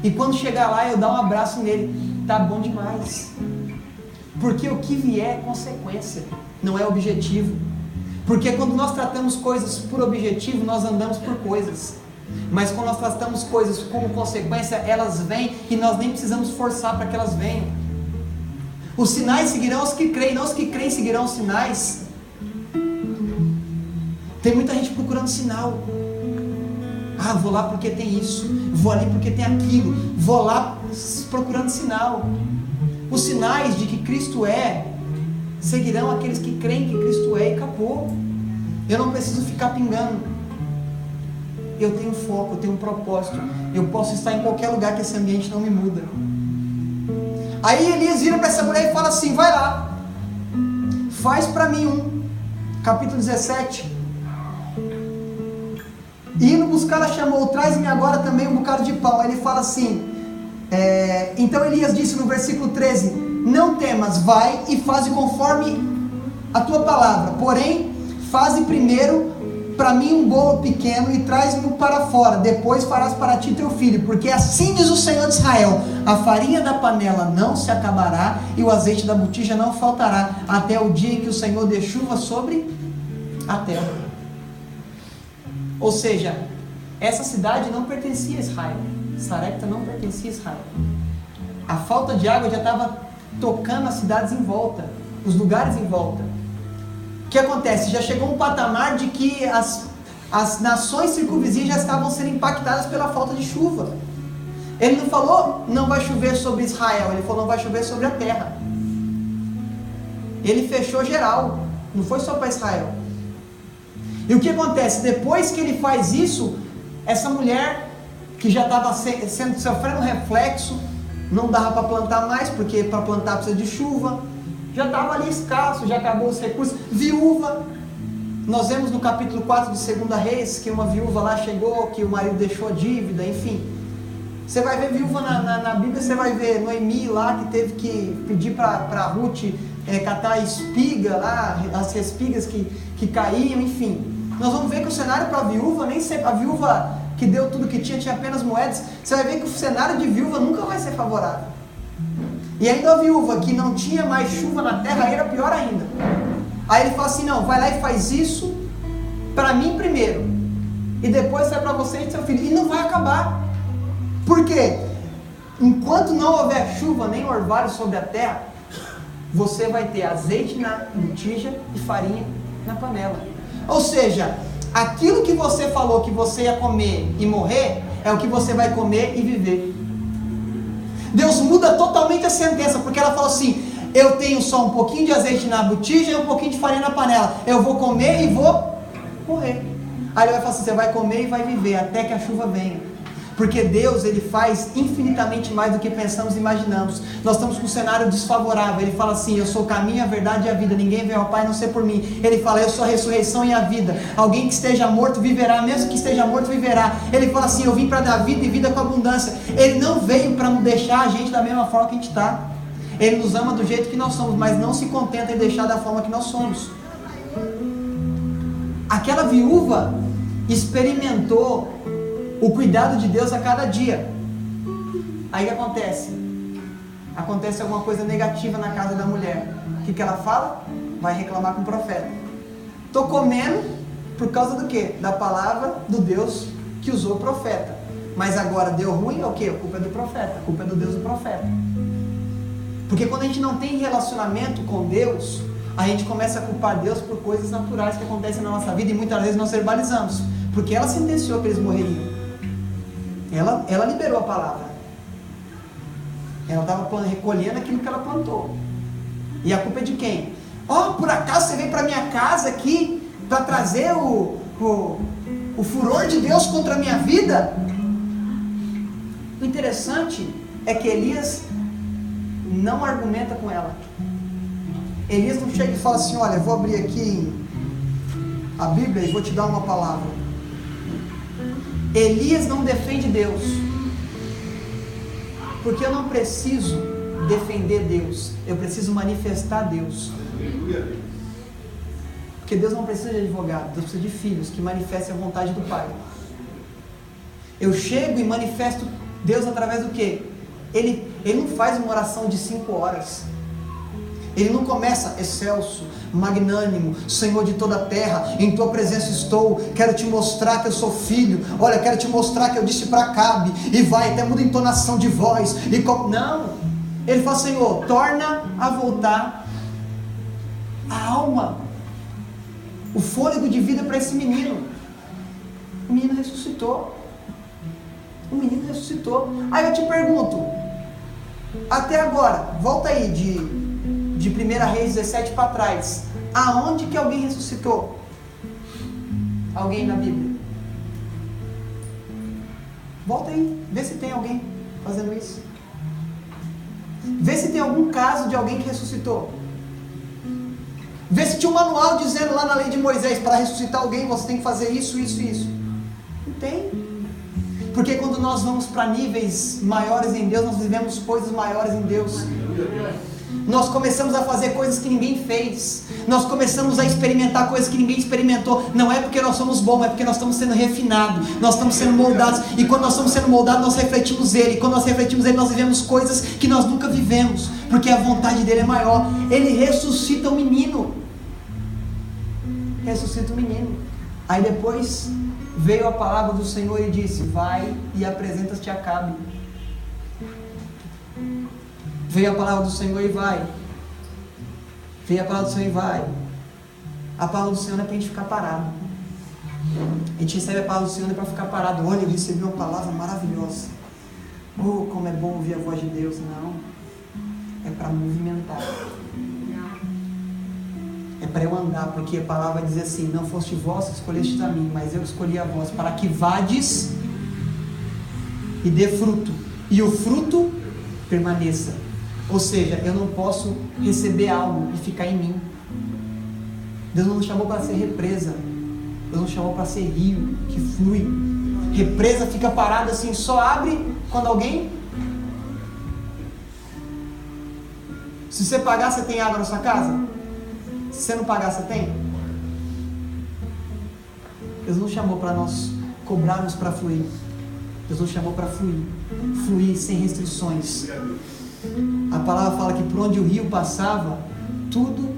E quando chegar lá, eu dar um abraço nele. Tá bom demais. Porque o que vier é consequência, não é objetivo. Porque quando nós tratamos coisas por objetivo, nós andamos por coisas. Mas quando nós tratamos coisas como consequência, elas vêm e nós nem precisamos forçar para que elas venham. Os sinais seguirão os que creem, não os que creem seguirão os sinais. Tem muita gente procurando sinal. Ah, vou lá porque tem isso, vou ali porque tem aquilo, vou lá procurando sinal. Os sinais de que Cristo é, seguirão aqueles que creem que Cristo é, e acabou. Eu não preciso ficar pingando. Eu tenho foco, eu tenho um propósito. Eu posso estar em qualquer lugar que esse ambiente não me muda. Aí Elias vira para essa mulher e fala assim: vai lá, faz para mim capítulo 17. E indo buscar, ela chamou: traz-me agora também um bocado de pão. Aí ele fala assim, então Elias disse no versículo 13: não temas, vai e faze conforme a tua palavra, porém faze primeiro para mim um bolo pequeno e traz-me para fora, depois farás para ti teu filho, porque assim diz o Senhor de Israel: a farinha da panela não se acabará e o azeite da botija não faltará, até o dia em que o Senhor dê chuva sobre a terra. Ou seja, essa cidade não pertencia a Israel. Sarepta não pertencia a Israel. A falta de água já estava tocando as cidades em volta, os lugares em volta. O que acontece? Já chegou um patamar de que as nações circunvizinhas já estavam sendo impactadas pela falta de chuva. Ele não falou não vai chover sobre Israel, ele falou não vai chover sobre a terra. Ele fechou geral, não foi só para Israel. E o que acontece? Depois que ele faz isso, essa mulher que já estava sofrendo reflexo, não dava para plantar mais, porque para plantar precisa de chuva, já estava ali escasso, já acabou os recursos, viúva. Nós vemos no capítulo 4 de 2 Reis, que uma viúva lá chegou, que o marido deixou a dívida, enfim. Você vai ver viúva na Bíblia, você vai ver Noemi lá, que teve que pedir para Ruth catar a espiga lá, as espigas que caíam, enfim. Nós vamos ver que o cenário para a viúva, nem sempre, a viúva que deu tudo que tinha apenas moedas, você vai ver que o cenário de viúva nunca vai ser favorável. E ainda a viúva que não tinha mais chuva na terra, era pior ainda. Aí ele fala assim: não, vai lá e faz isso para mim primeiro, e depois sai para você e seu filho. E não vai acabar. Por quê? Enquanto não houver chuva nem orvalho sobre a terra, você vai ter azeite na botija e farinha na panela. Ou seja, aquilo que você falou que você ia comer e morrer, é o que você vai comer e viver. Deus muda totalmente a sentença, porque ela falou assim: eu tenho só um pouquinho de azeite na botija e um pouquinho de farinha na panela, eu vou comer e vou morrer. Aí ele vai falar assim: você vai comer e vai viver até que a chuva venha. Porque Deus, Ele faz infinitamente mais do que pensamos e imaginamos. Nós estamos com um cenário desfavorável. Ele fala assim: eu sou o caminho, a verdade e a vida. Ninguém vem ao Pai a não ser por mim. Ele fala: eu sou a ressurreição e a vida. Alguém que esteja morto viverá, mesmo que esteja morto viverá. Ele fala assim: eu vim para dar vida e vida com abundância. Ele não veio para não deixar a gente da mesma forma que a gente está. Ele nos ama do jeito que nós somos, mas não se contenta em deixar da forma que nós somos. Aquela viúva experimentou o cuidado de Deus a cada dia. Aí o que acontece? Acontece alguma coisa negativa na casa da mulher. O que ela fala? Vai reclamar com o profeta. Estou comendo por causa do quê? Da palavra do Deus que usou o profeta. Mas agora deu ruim, é o quê? A culpa é do profeta, a culpa é do Deus do profeta. Porque quando a gente não tem relacionamento com Deus, a gente começa a culpar Deus por coisas naturais que acontecem na nossa vida, e muitas vezes nós verbalizamos, porque ela sentenciou que eles morreriam. Ela liberou a palavra. Ela estava recolhendo aquilo que ela plantou. E a culpa é de quem? Por acaso você veio para minha casa aqui para trazer o furor de Deus contra a minha vida? O interessante é que Elias não argumenta com ela. Elias não chega e fala assim: olha, eu vou abrir aqui a Bíblia e vou te dar uma palavra. Elias não defende Deus, porque eu não preciso defender Deus, eu preciso manifestar Deus. Porque Deus não precisa de advogado, Deus precisa de filhos que manifestem a vontade do Pai. Eu chego e manifesto Deus através do quê? Ele não faz uma oração de 5 horas. Ele não começa: excelso, magnânimo, Senhor de toda a terra, em tua presença estou, quero te mostrar que eu sou filho, olha, quero te mostrar que eu disse para Acabe, e vai, até muda a entonação de voz, não, ele fala: Senhor, torna a voltar a alma, o fôlego de vida para esse menino. O menino ressuscitou. O menino ressuscitou. Aí eu te pergunto, até agora, volta aí de 1 Reis 17 para trás, aonde que alguém ressuscitou? Alguém na Bíblia? Volta aí, vê se tem alguém fazendo isso. Vê se tem algum caso de alguém que ressuscitou. Vê se tinha um manual dizendo lá na lei de Moisés, para ressuscitar alguém você tem que fazer isso, isso e isso. Não tem. Porque quando nós vamos para níveis maiores em Deus, nós vivemos coisas maiores em Deus. Nós começamos a fazer coisas que ninguém fez. Nós começamos a experimentar coisas que ninguém experimentou. Não é porque nós somos bons, é porque nós estamos sendo refinados. Nós estamos sendo moldados. E quando nós estamos sendo moldados, nós refletimos Ele. E quando nós refletimos Ele, nós vivemos coisas que nós nunca vivemos. Porque a vontade dEle é maior. Ele ressuscita o menino. Ressuscita o menino. Aí depois veio a palavra do Senhor e disse: vai e apresenta-te a Acabe. Veio a palavra do Senhor e vai. Veio a palavra do Senhor e vai. A palavra do Senhor não é para a gente ficar parado. A gente recebe a palavra do Senhor não é para ficar parado. Olha, eu recebi uma palavra maravilhosa. Oh, como é bom ouvir a voz de Deus. Não. É para movimentar. É para eu andar, porque a palavra vai dizer assim: não foste vós que escolhestes a mim, mas eu escolhi a vós, para que vades e dê fruto, e o fruto permaneça. Ou seja, eu não posso receber algo e ficar em mim. Deus não nos chamou para ser represa. Deus nos chamou para ser rio que flui. Represa fica parada assim, só abre quando alguém... Se você pagar, você tem água na sua casa? Se você não pagar, você tem? Deus não chamou para nós cobrarmos para fluir. Deus nos chamou para fluir. Fluir sem restrições. A palavra fala que por onde o rio passava, tudo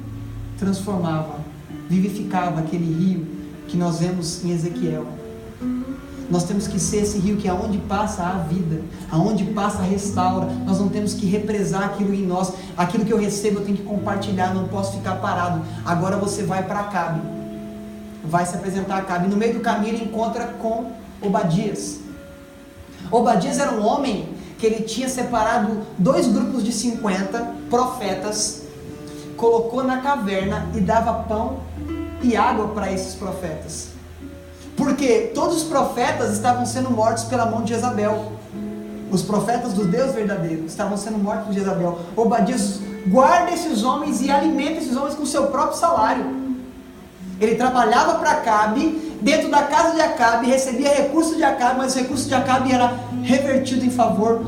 transformava, vivificava aquele rio que nós vemos em Ezequiel. Nós temos que ser esse rio que aonde passa a vida, aonde passa restaura. Nós não temos que represar aquilo em nós. Aquilo que eu recebo eu tenho que compartilhar, não posso ficar parado. Agora você vai para Acabe, vai se apresentar a Acabe. No meio do caminho ele encontra com Obadias. Obadias era um homem que ele tinha separado 2 grupos de 50 profetas, colocou na caverna e dava pão e água para esses profetas. Porque todos os profetas estavam sendo mortos pela mão de Jezabel. Os profetas do Deus verdadeiro estavam sendo mortos por Jezabel. Obadias guarda esses homens e alimenta esses homens com o seu próprio salário. Ele trabalhava para Acabe, dentro da casa de Acabe, recebia recursos de Acabe, mas os recursos de Acabe era revertido em favor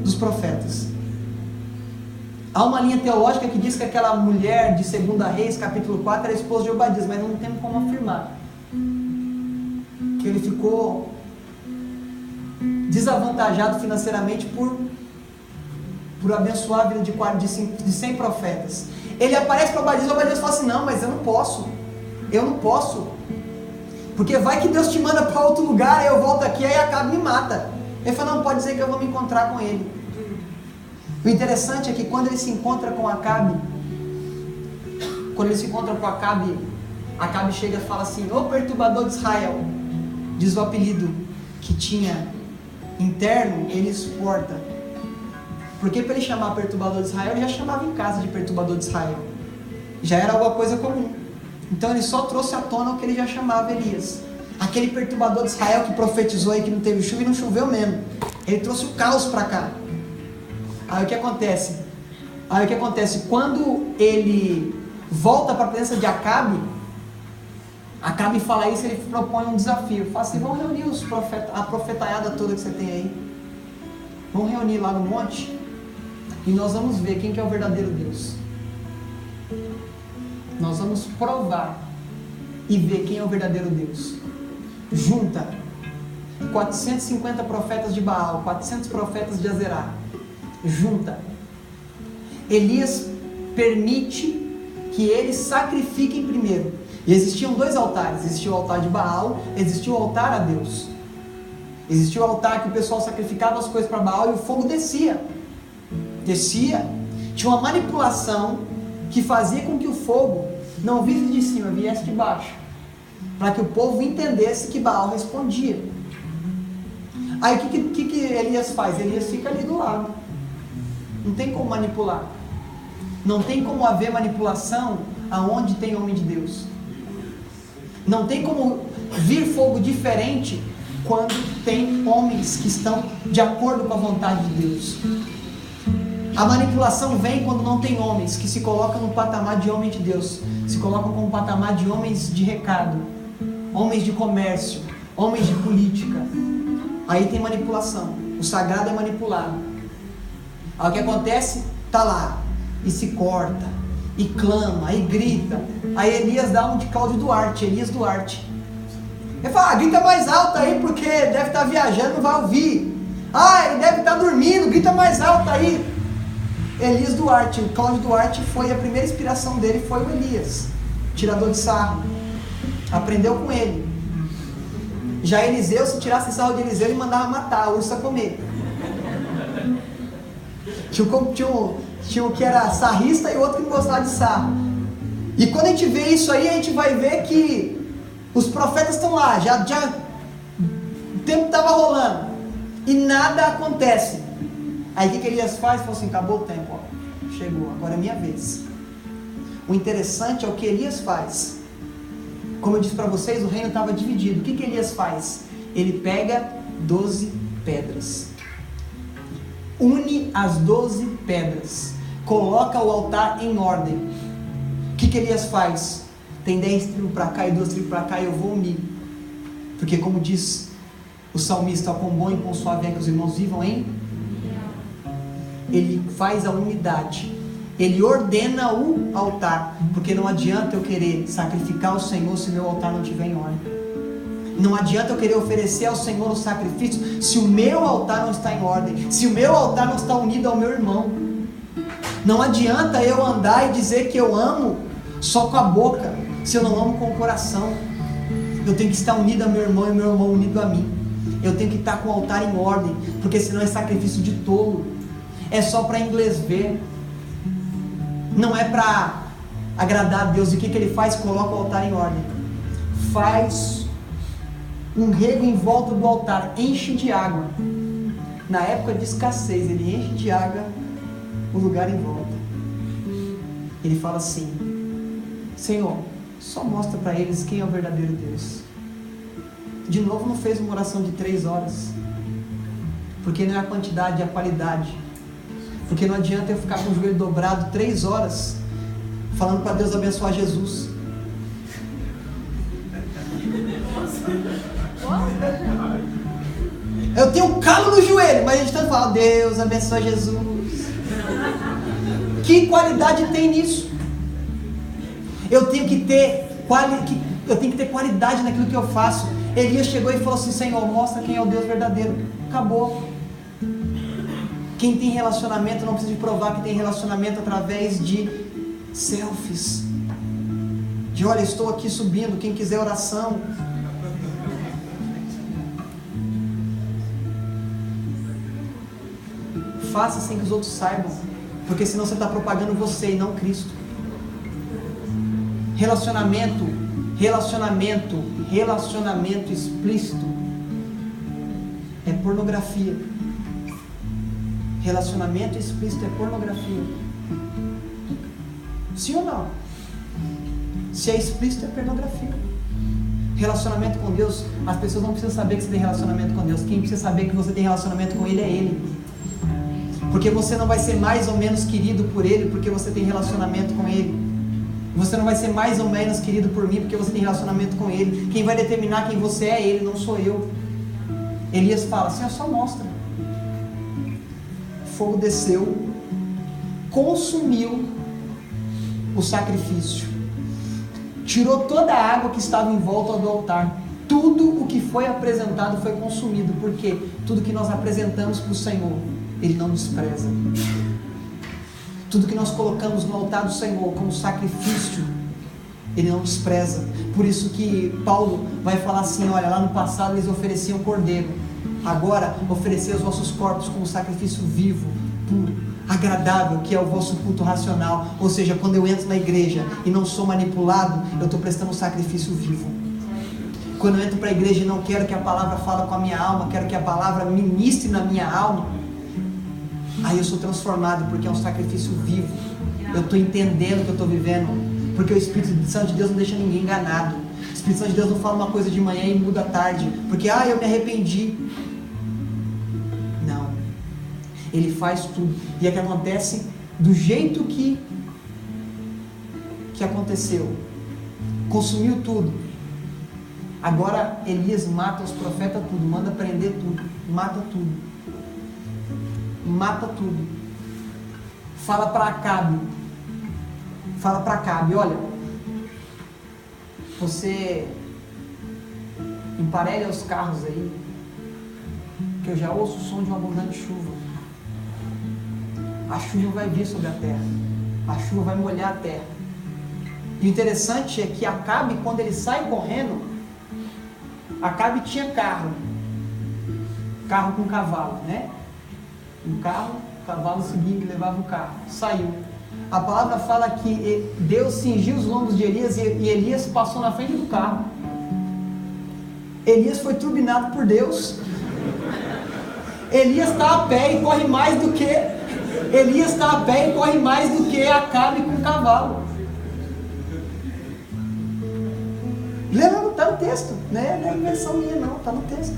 dos profetas. Há uma linha teológica que diz que aquela mulher de 2 Reis, capítulo 4, era esposa de Obadias, mas não temos como afirmar. Que ele ficou desavantajado financeiramente por abençoar a vida de 100 profetas. Ele aparece para Obadias fala assim: não, mas eu não posso. Eu não posso. Porque vai que Deus te manda para outro lugar, aí eu volto aqui, aí Acabe me mata. Ele fala: não, pode dizer que eu vou me encontrar com ele. O interessante é que quando ele se encontra com Acabe, Acabe chega e fala assim: ô perturbador de Israel, diz o apelido que tinha interno, ele exporta. Porque para ele chamar perturbador de Israel, ele já chamava em casa de perturbador de Israel. Já era alguma coisa comum. Então ele só trouxe à tona o que ele já chamava Elias. Aquele perturbador de Israel que profetizou aí que não teve chuva e não choveu mesmo. Ele trouxe o caos para cá. Aí o que acontece? Quando ele volta para a presença de Acabe, Acabe fala isso, ele propõe um desafio. Fala assim: vamos reunir a profetaiada toda que você tem aí. Vamos reunir lá no monte e nós vamos ver quem que é o verdadeiro Deus. Nós vamos provar e ver quem é o verdadeiro Deus. Junta 450 profetas de Baal, 400 profetas de Azerá. Junta. Elias permite que eles sacrifiquem primeiro. E existiam 2 altares. Existia o altar de Baal, existia o altar a Deus. Existia o altar que o pessoal sacrificava as coisas para Baal e o fogo descia. Tinha uma manipulação que fazia com que o fogo não viesse de cima, viesse de baixo, para que o povo entendesse que Baal respondia. Aí o que Elias faz? Elias fica ali do lado. Não tem como manipular. Não tem como haver manipulação aonde tem homem de Deus. Não tem como vir fogo diferente quando tem homens que estão de acordo com a vontade de Deus. A manipulação vem quando não tem homens que se colocam no patamar de homem de Deus, se colocam como patamar de homens de recado, homens de comércio, homens de política. Aí tem manipulação. O sagrado é manipulado. Aí o que acontece? Tá lá e se corta, e clama, e grita. Aí Elias dá um de Cláudio Duarte, Elias Duarte. Ele fala, grita mais alto aí, porque deve estar viajando, não vai ouvir. Ele deve estar dormindo, grita mais alto aí. Elias Duarte, o Cláudio Duarte foi a primeira inspiração dele, foi o Elias, tirador de sarro. Aprendeu com ele. Já Eliseu, se tirasse sarro de Eliseu, ele mandava matar, a ursa comer. Tinha um que era sarrista e outro que não gostava de sarro. E quando a gente vê isso aí, a gente vai ver que os profetas estão lá, já o tempo estava rolando e nada acontece. Aí o que Elias faz? Falou assim, acabou o tempo, chegou, agora é minha vez. O interessante é o que Elias faz. Como eu disse para vocês, o reino estava dividido. O que Elias faz? Ele pega 12 pedras, une as 12 pedras, coloca o altar em ordem. O que Elias faz? Tem 10 tribos para cá e 2 tribos para cá, e eu vou unir. Porque como diz o salmista, quão bom e quão suave é que os irmãos vivam em... Ele faz a unidade, ele ordena o altar, porque não adianta eu querer sacrificar ao Senhor se meu altar não estiver em ordem. Não adianta eu querer oferecer ao Senhor o sacrifício se o meu altar não está em ordem, se o meu altar não está unido ao meu irmão. Não adianta eu andar e dizer que eu amo só com a boca, se eu não amo com o coração. Eu tenho que estar unido ao meu irmão e meu irmão unido a mim. Eu tenho que estar com o altar em ordem, porque senão é sacrifício de tolo. É só para inglês ver. Não é para agradar a Deus. E o que ele faz? Coloca o altar em ordem. Faz um rego em volta do altar. Enche de água. Na época de escassez, ele enche de água o lugar em volta. Ele fala assim: Senhor, só mostra para eles quem é o verdadeiro Deus. De novo não fez uma oração de 3 horas. Porque não é a quantidade, é a qualidade. Porque não adianta eu ficar com o joelho dobrado 3 horas falando para Deus abençoar Jesus. Eu tenho um calo no joelho, mas a gente tanto fala, Deus abençoa Jesus. Que qualidade tem nisso? Eu tenho que ter qualidade naquilo que eu faço. Elias chegou e falou assim: Senhor, mostra quem é o Deus verdadeiro. Acabou. Quem tem relacionamento não precisa de provar que tem relacionamento através de selfies. De olha, estou aqui subindo, quem quiser oração. Faça sem que os outros saibam, porque senão você está propagando você e não Cristo. Relacionamento explícito é pornografia. Relacionamento explícito é pornografia. Sim ou não? Se é explícito é pornografia. Relacionamento com Deus, as pessoas não precisam saber que você tem relacionamento com Deus. Quem precisa saber que você tem relacionamento com Ele é Ele. Porque você não vai ser mais ou menos querido por Ele porque você tem relacionamento com Ele. Você não vai ser mais ou menos querido por mim porque você tem relacionamento com Ele. Quem vai determinar quem você é Ele, não sou eu. Elias fala assim: só mostra. O fogo desceu, consumiu o sacrifício, tirou toda a água que estava em volta do altar. Tudo o que foi apresentado foi consumido, porque tudo que nós apresentamos para o Senhor, Ele não despreza. Tudo que nós colocamos no altar do Senhor como sacrifício, Ele não despreza. Por isso que Paulo vai falar assim: olha, lá no passado eles ofereciam cordeiro, agora oferecei os vossos corpos como sacrifício vivo, puro, agradável, que é o vosso culto racional. Ou seja, quando eu entro na igreja e não sou manipulado, eu estou prestando um sacrifício vivo. Quando eu entro para a igreja e não quero que a palavra fale com a minha alma, quero que a palavra ministre na minha alma, aí eu sou transformado, porque é um sacrifício vivo. Eu estou entendendo o que eu estou vivendo, porque o Espírito Santo de Deus não deixa ninguém enganado. O Espírito Santo de Deus não fala uma coisa de manhã e muda à tarde, porque eu me arrependi. Não, Ele faz tudo, e é que acontece do jeito que aconteceu, consumiu tudo. Agora Elias mata os profetas tudo, manda prender tudo, mata tudo. Fala para Acabe, olha, você emparelha os carros aí, que eu já ouço o som de uma abundante chuva. A chuva vai vir sobre a terra, a chuva vai molhar a terra. E o interessante é que Acabe, quando ele sai correndo, Acabe tinha carro com cavalo, né? Um carro, o cavalo seguia e levava o carro, saiu. A palavra fala que Deus cingiu os lombos de Elias e Elias passou na frente do carro. Elias foi turbinado por Deus. Elias está a pé e corre mais do que Acabe com o cavalo. Lembra? Está no texto, né? Não é invenção minha não, está no texto.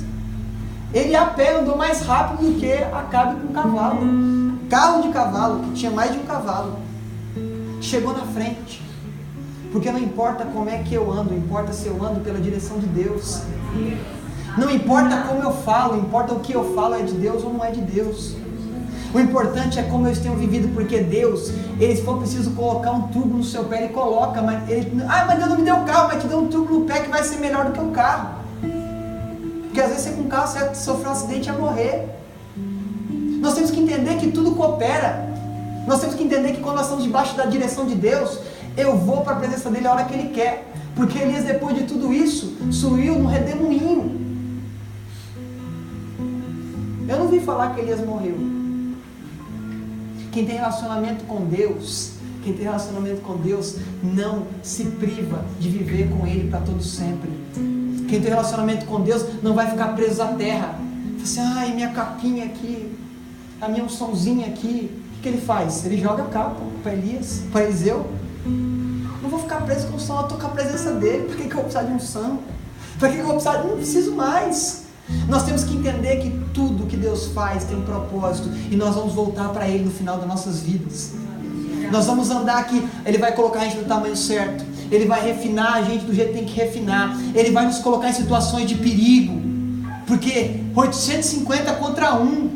Ele a pé andou mais rápido do que Acabe com o cavalo. Carro de cavalo, que tinha mais de um cavalo, chegou na frente. Porque não importa como é que eu ando, importa se eu ando pela direção de Deus. Não importa como eu falo, importa o que eu falo é de Deus ou não é de Deus. O importante é como eu tenho vivido, porque Deus, se for preciso colocar um tubo no seu pé, Ele coloca, mas Deus não me deu carro, mas te deu um tubo no pé que vai ser melhor do que o carro. Porque às vezes você com o carro, você sofreu um acidente e ia morrer. Nós temos que entender que tudo coopera. Nós temos que entender que quando nós estamos debaixo da direção de Deus, eu vou para a presença dEle a hora que Ele quer. Porque Elias, depois de tudo isso, sumiu no redemoinho. Eu não vi falar que Elias morreu. Quem tem relacionamento com Deus não se priva de viver com Ele para todo sempre. Quem tem relacionamento com Deus não vai ficar preso à terra. Fala assim, minha capinha aqui, a minha unçãozinha aqui. O que ele faz? Ele joga a capa para Elias, para Eliseu. Não vou ficar preso com unção, eu estou com a presença dele. Por que eu vou precisar de unção? Por que eu vou precisar? Não preciso mais. Nós temos que entender que tudo que Deus faz tem um propósito, e nós vamos voltar para Ele no final das nossas vidas. Nós vamos andar aqui, Ele vai colocar a gente no tamanho certo, Ele vai refinar a gente do jeito que tem que refinar, Ele vai nos colocar em situações de perigo, porque 850 contra 1,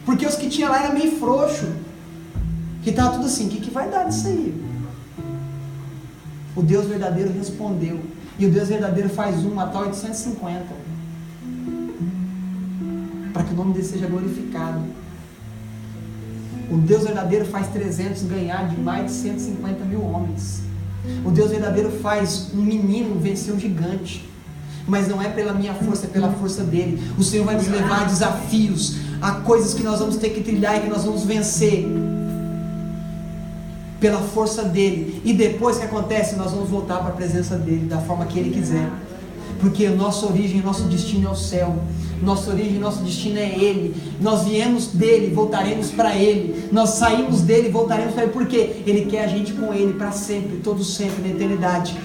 porque os que tinha lá era meio frouxo, que estava tudo assim, o que vai dar disso aí? O Deus verdadeiro respondeu, e o Deus verdadeiro faz matar 850, para que o nome dele seja glorificado. O Deus verdadeiro faz 300 ganhar de mais de 150 mil homens. O Deus verdadeiro faz um menino vencer um gigante, mas não é pela minha força, é pela força dele. O Senhor vai nos levar a desafios, a coisas que nós vamos ter que trilhar e que nós vamos vencer pela força dele, e depois que acontece, nós vamos voltar para a presença dele, da forma que ele quiser, porque nossa origem, nosso destino é o céu. Nossa origem, nosso destino é Ele. Nós viemos dele, voltaremos para Ele. Nós saímos dele, voltaremos para Ele. Porque Ele quer a gente com Ele para sempre, todo sempre, na eternidade.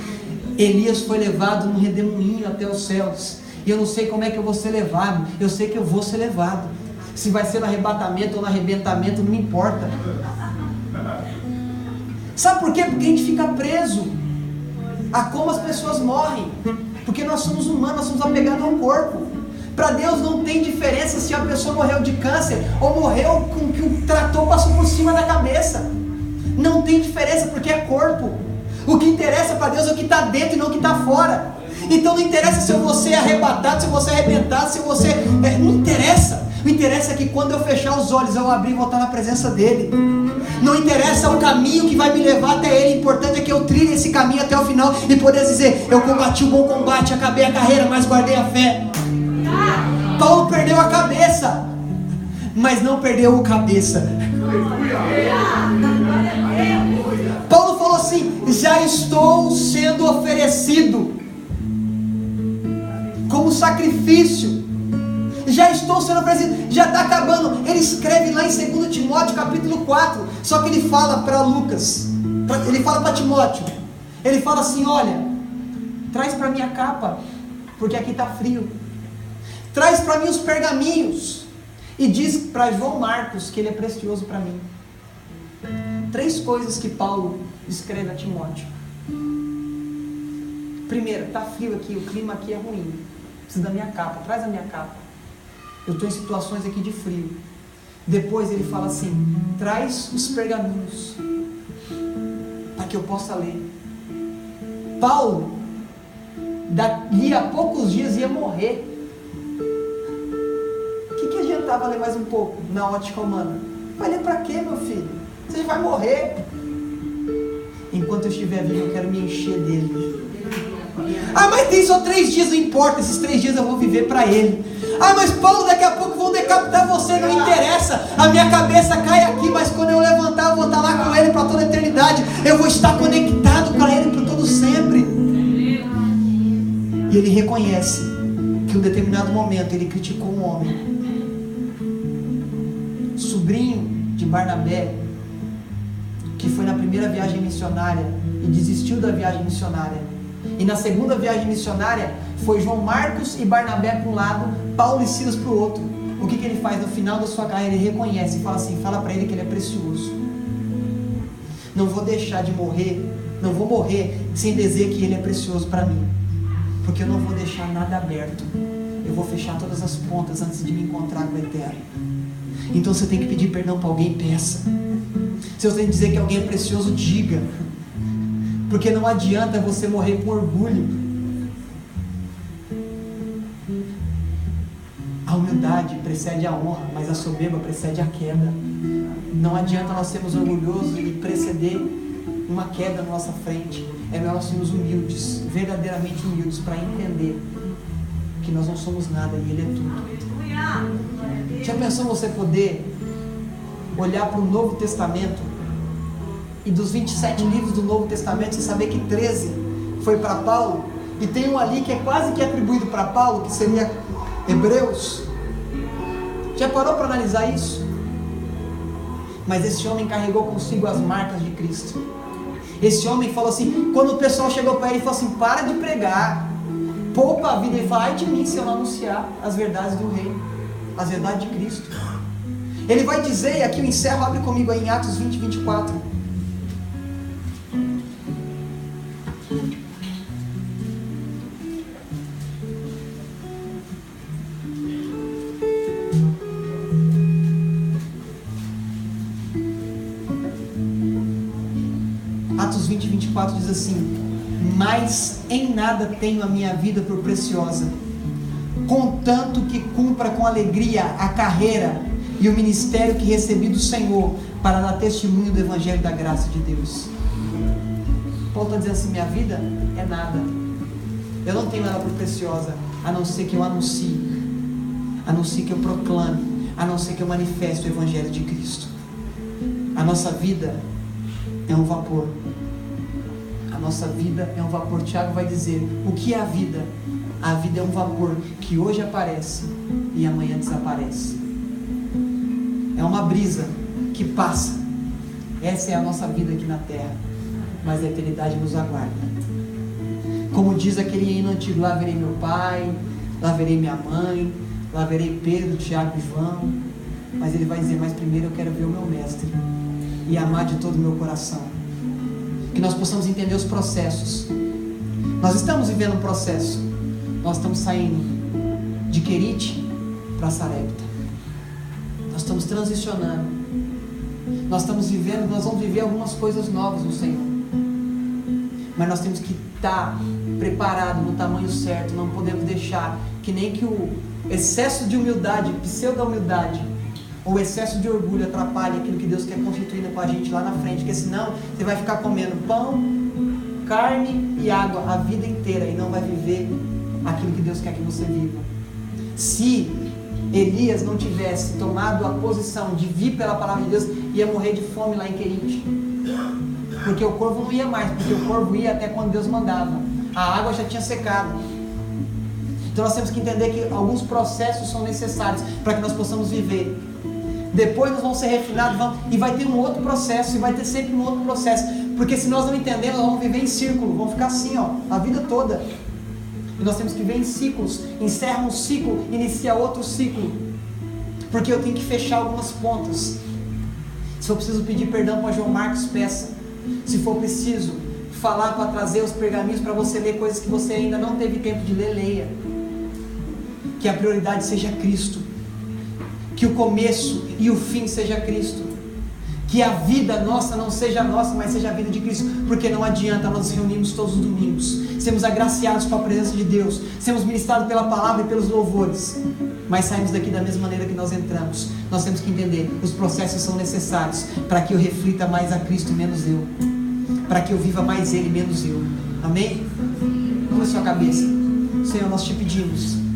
Elias foi levado num redemoinho até os céus. E eu não sei como é que eu vou ser levado. Eu sei que eu vou ser levado. Se vai ser no arrebatamento ou no arrebentamento, não me importa. Sabe por quê? Porque a gente fica preso a como as pessoas morrem. Porque nós somos humanos, nós somos apegados ao corpo. Para Deus não tem diferença se a pessoa morreu de câncer ou morreu com que o trator passou por cima da cabeça. Não tem diferença, porque é corpo. O que interessa para Deus é o que está dentro e não o que está fora. Então não interessa se eu vou ser arrebatado, se eu vou ser arrebentado, se eu vou ser... não interessa. O interessa é que quando eu fechar os olhos, eu abrir e voltar na presença dele. Não interessa o caminho que vai me levar até ele. O importante é que eu trilhe esse caminho até o final e poder dizer: eu combati o bom combate, acabei a carreira, mas guardei a fé. Paulo perdeu a cabeça, mas não perdeu o cabeça. Paulo falou assim: já estou sendo oferecido. como sacrifício. Já estou sendo oferecido, já está acabando. Ele escreve lá em 2 Timóteo capítulo 4, só que ele fala para Lucas, ele fala para Timóteo, ele fala assim: olha, traz para mim a capa, porque aqui está frio. Traz para mim os pergaminhos. E diz para João Marcos que ele é precioso para mim. 3 coisas que Paulo escreve a Timóteo. Primeiro, está frio aqui, o clima aqui é ruim. Preciso da minha capa, traz a minha capa. Eu estou em situações aqui de frio. Depois ele fala assim: traz os pergaminhos, para que eu possa ler. Paulo, dali a poucos dias ia morrer. O que adiantava ler mais um pouco na ótica humana? Vai ler para quê, meu filho? Você vai morrer. Enquanto eu estiver vivo, eu quero me encher dele. Ah, mas tem só 3 dias, não importa, esses 3 dias eu vou viver para ele. Ah, mas Paulo, daqui a pouco vão decapitar você, não interessa, a minha cabeça cai aqui, mas quando eu levantar eu vou estar lá com ele para toda a eternidade, eu vou estar conectado com ele para todo sempre. E ele reconhece que em um determinado momento ele criticou um homem, sobrinho de Barnabé, que foi na primeira viagem missionária e desistiu da viagem missionária. E na segunda viagem missionária foi João Marcos e Barnabé para um lado, Paulo e Silas para o outro. O que ele faz no final da sua carreira? Ele reconhece e fala assim: fala para ele que ele é precioso. Não vou deixar de morrer, não vou morrer sem dizer que ele é precioso para mim, porque eu não vou deixar nada aberto. Eu vou fechar todas as pontas antes de me encontrar com o Eterno. Então você tem que pedir perdão para alguém, peça. Se você tem que dizer que alguém é precioso, diga. Porque não adianta você morrer com orgulho. A humildade precede a honra, mas a soberba precede a queda. Não adianta nós sermos orgulhosos e preceder uma queda na nossa frente. É melhor nós sermos humildes, verdadeiramente humildes, para entender que nós não somos nada e Ele é tudo. Já pensou você poder olhar para o Novo Testamento e dos 27 livros do Novo Testamento você saber que 13 foi para Paulo, e tem um ali que é quase que atribuído para Paulo, que seria Hebreus? Já parou para analisar isso? Mas esse homem carregou consigo as marcas de Cristo. Esse homem falou assim, quando o pessoal chegou para ele e falou assim: para de pregar, poupa a vida, ele falou: ai de mim se eu não anunciar as verdades do reino, as verdades de Cristo. Ele vai dizer, e aqui eu encerro, abre comigo aí em Atos 20, 24. Atos 20, 24 diz assim: mas em nada tenho a minha vida por preciosa, contanto que cumpra com alegria a carreira e o ministério que recebi do Senhor, para dar testemunho do Evangelho da graça de Deus. Paulo está dizendo assim: minha vida é nada, eu não tenho ela por preciosa, a não ser que eu anuncie, a não ser que eu proclame, a não ser que eu manifeste o Evangelho de Cristo. A nossa vida é um vapor. A nossa vida é um vapor. Tiago vai dizer: o que é a vida? A vida é um vapor que hoje aparece e amanhã desaparece. É uma brisa que passa. Essa é a nossa vida aqui na terra, mas a eternidade nos aguarda. Como diz aquele hino antigo: lá verei meu pai, lá verei minha mãe, lá verei Pedro, Tiago e João. Mas ele vai dizer: mas primeiro eu quero ver o meu mestre e amar de todo o meu coração. Que nós possamos entender os processos. Nós estamos vivendo um processo. Nós estamos saindo de Querite para Sarepta. Nós estamos transicionando. Nós estamos vivendo, nós vamos viver algumas coisas novas no Senhor. Mas nós temos que estar preparados no tamanho certo. Não podemos deixar que nem que o excesso de humildade, pseudo-humildade, ou excesso de orgulho atrapalhe aquilo que Deus quer constituir com a gente lá na frente, porque senão você vai ficar comendo pão, carne e água a vida inteira e não vai viver aquilo que Deus quer que você viva. Se Elias não tivesse tomado a posição de vir pela palavra de Deus, ia morrer de fome lá em Querite, porque o corvo não ia mais, porque o corvo ia até quando Deus mandava, a água já tinha secado. Então nós temos que entender que alguns processos são necessários para que nós possamos viver. Depois nós vamos ser refinados e vai ter um outro processo, e vai ter sempre um outro processo. Porque se nós não entendermos, nós vamos viver em círculo, vamos ficar assim, a vida toda. E nós temos que viver em ciclos. Encerra um ciclo, inicia outro ciclo. Porque eu tenho que fechar algumas pontas. Se for preciso pedir perdão para João Marcos, peça. Se for preciso falar para trazer os pergaminhos para você ler coisas que você ainda não teve tempo de ler, leia. Que a prioridade seja Cristo. Que o começo e o fim seja Cristo. Que a vida nossa não seja nossa, mas seja a vida de Cristo. Porque não adianta nós nos reunirmos todos os domingos, sermos agraciados com a presença de Deus, sermos ministrados pela palavra e pelos louvores, mas saímos daqui da mesma maneira que nós entramos. Nós temos que entender, os processos são necessários para que eu reflita mais a Cristo, menos eu, para que eu viva mais Ele, menos eu. Amém? Curva sua cabeça. Senhor, nós te pedimos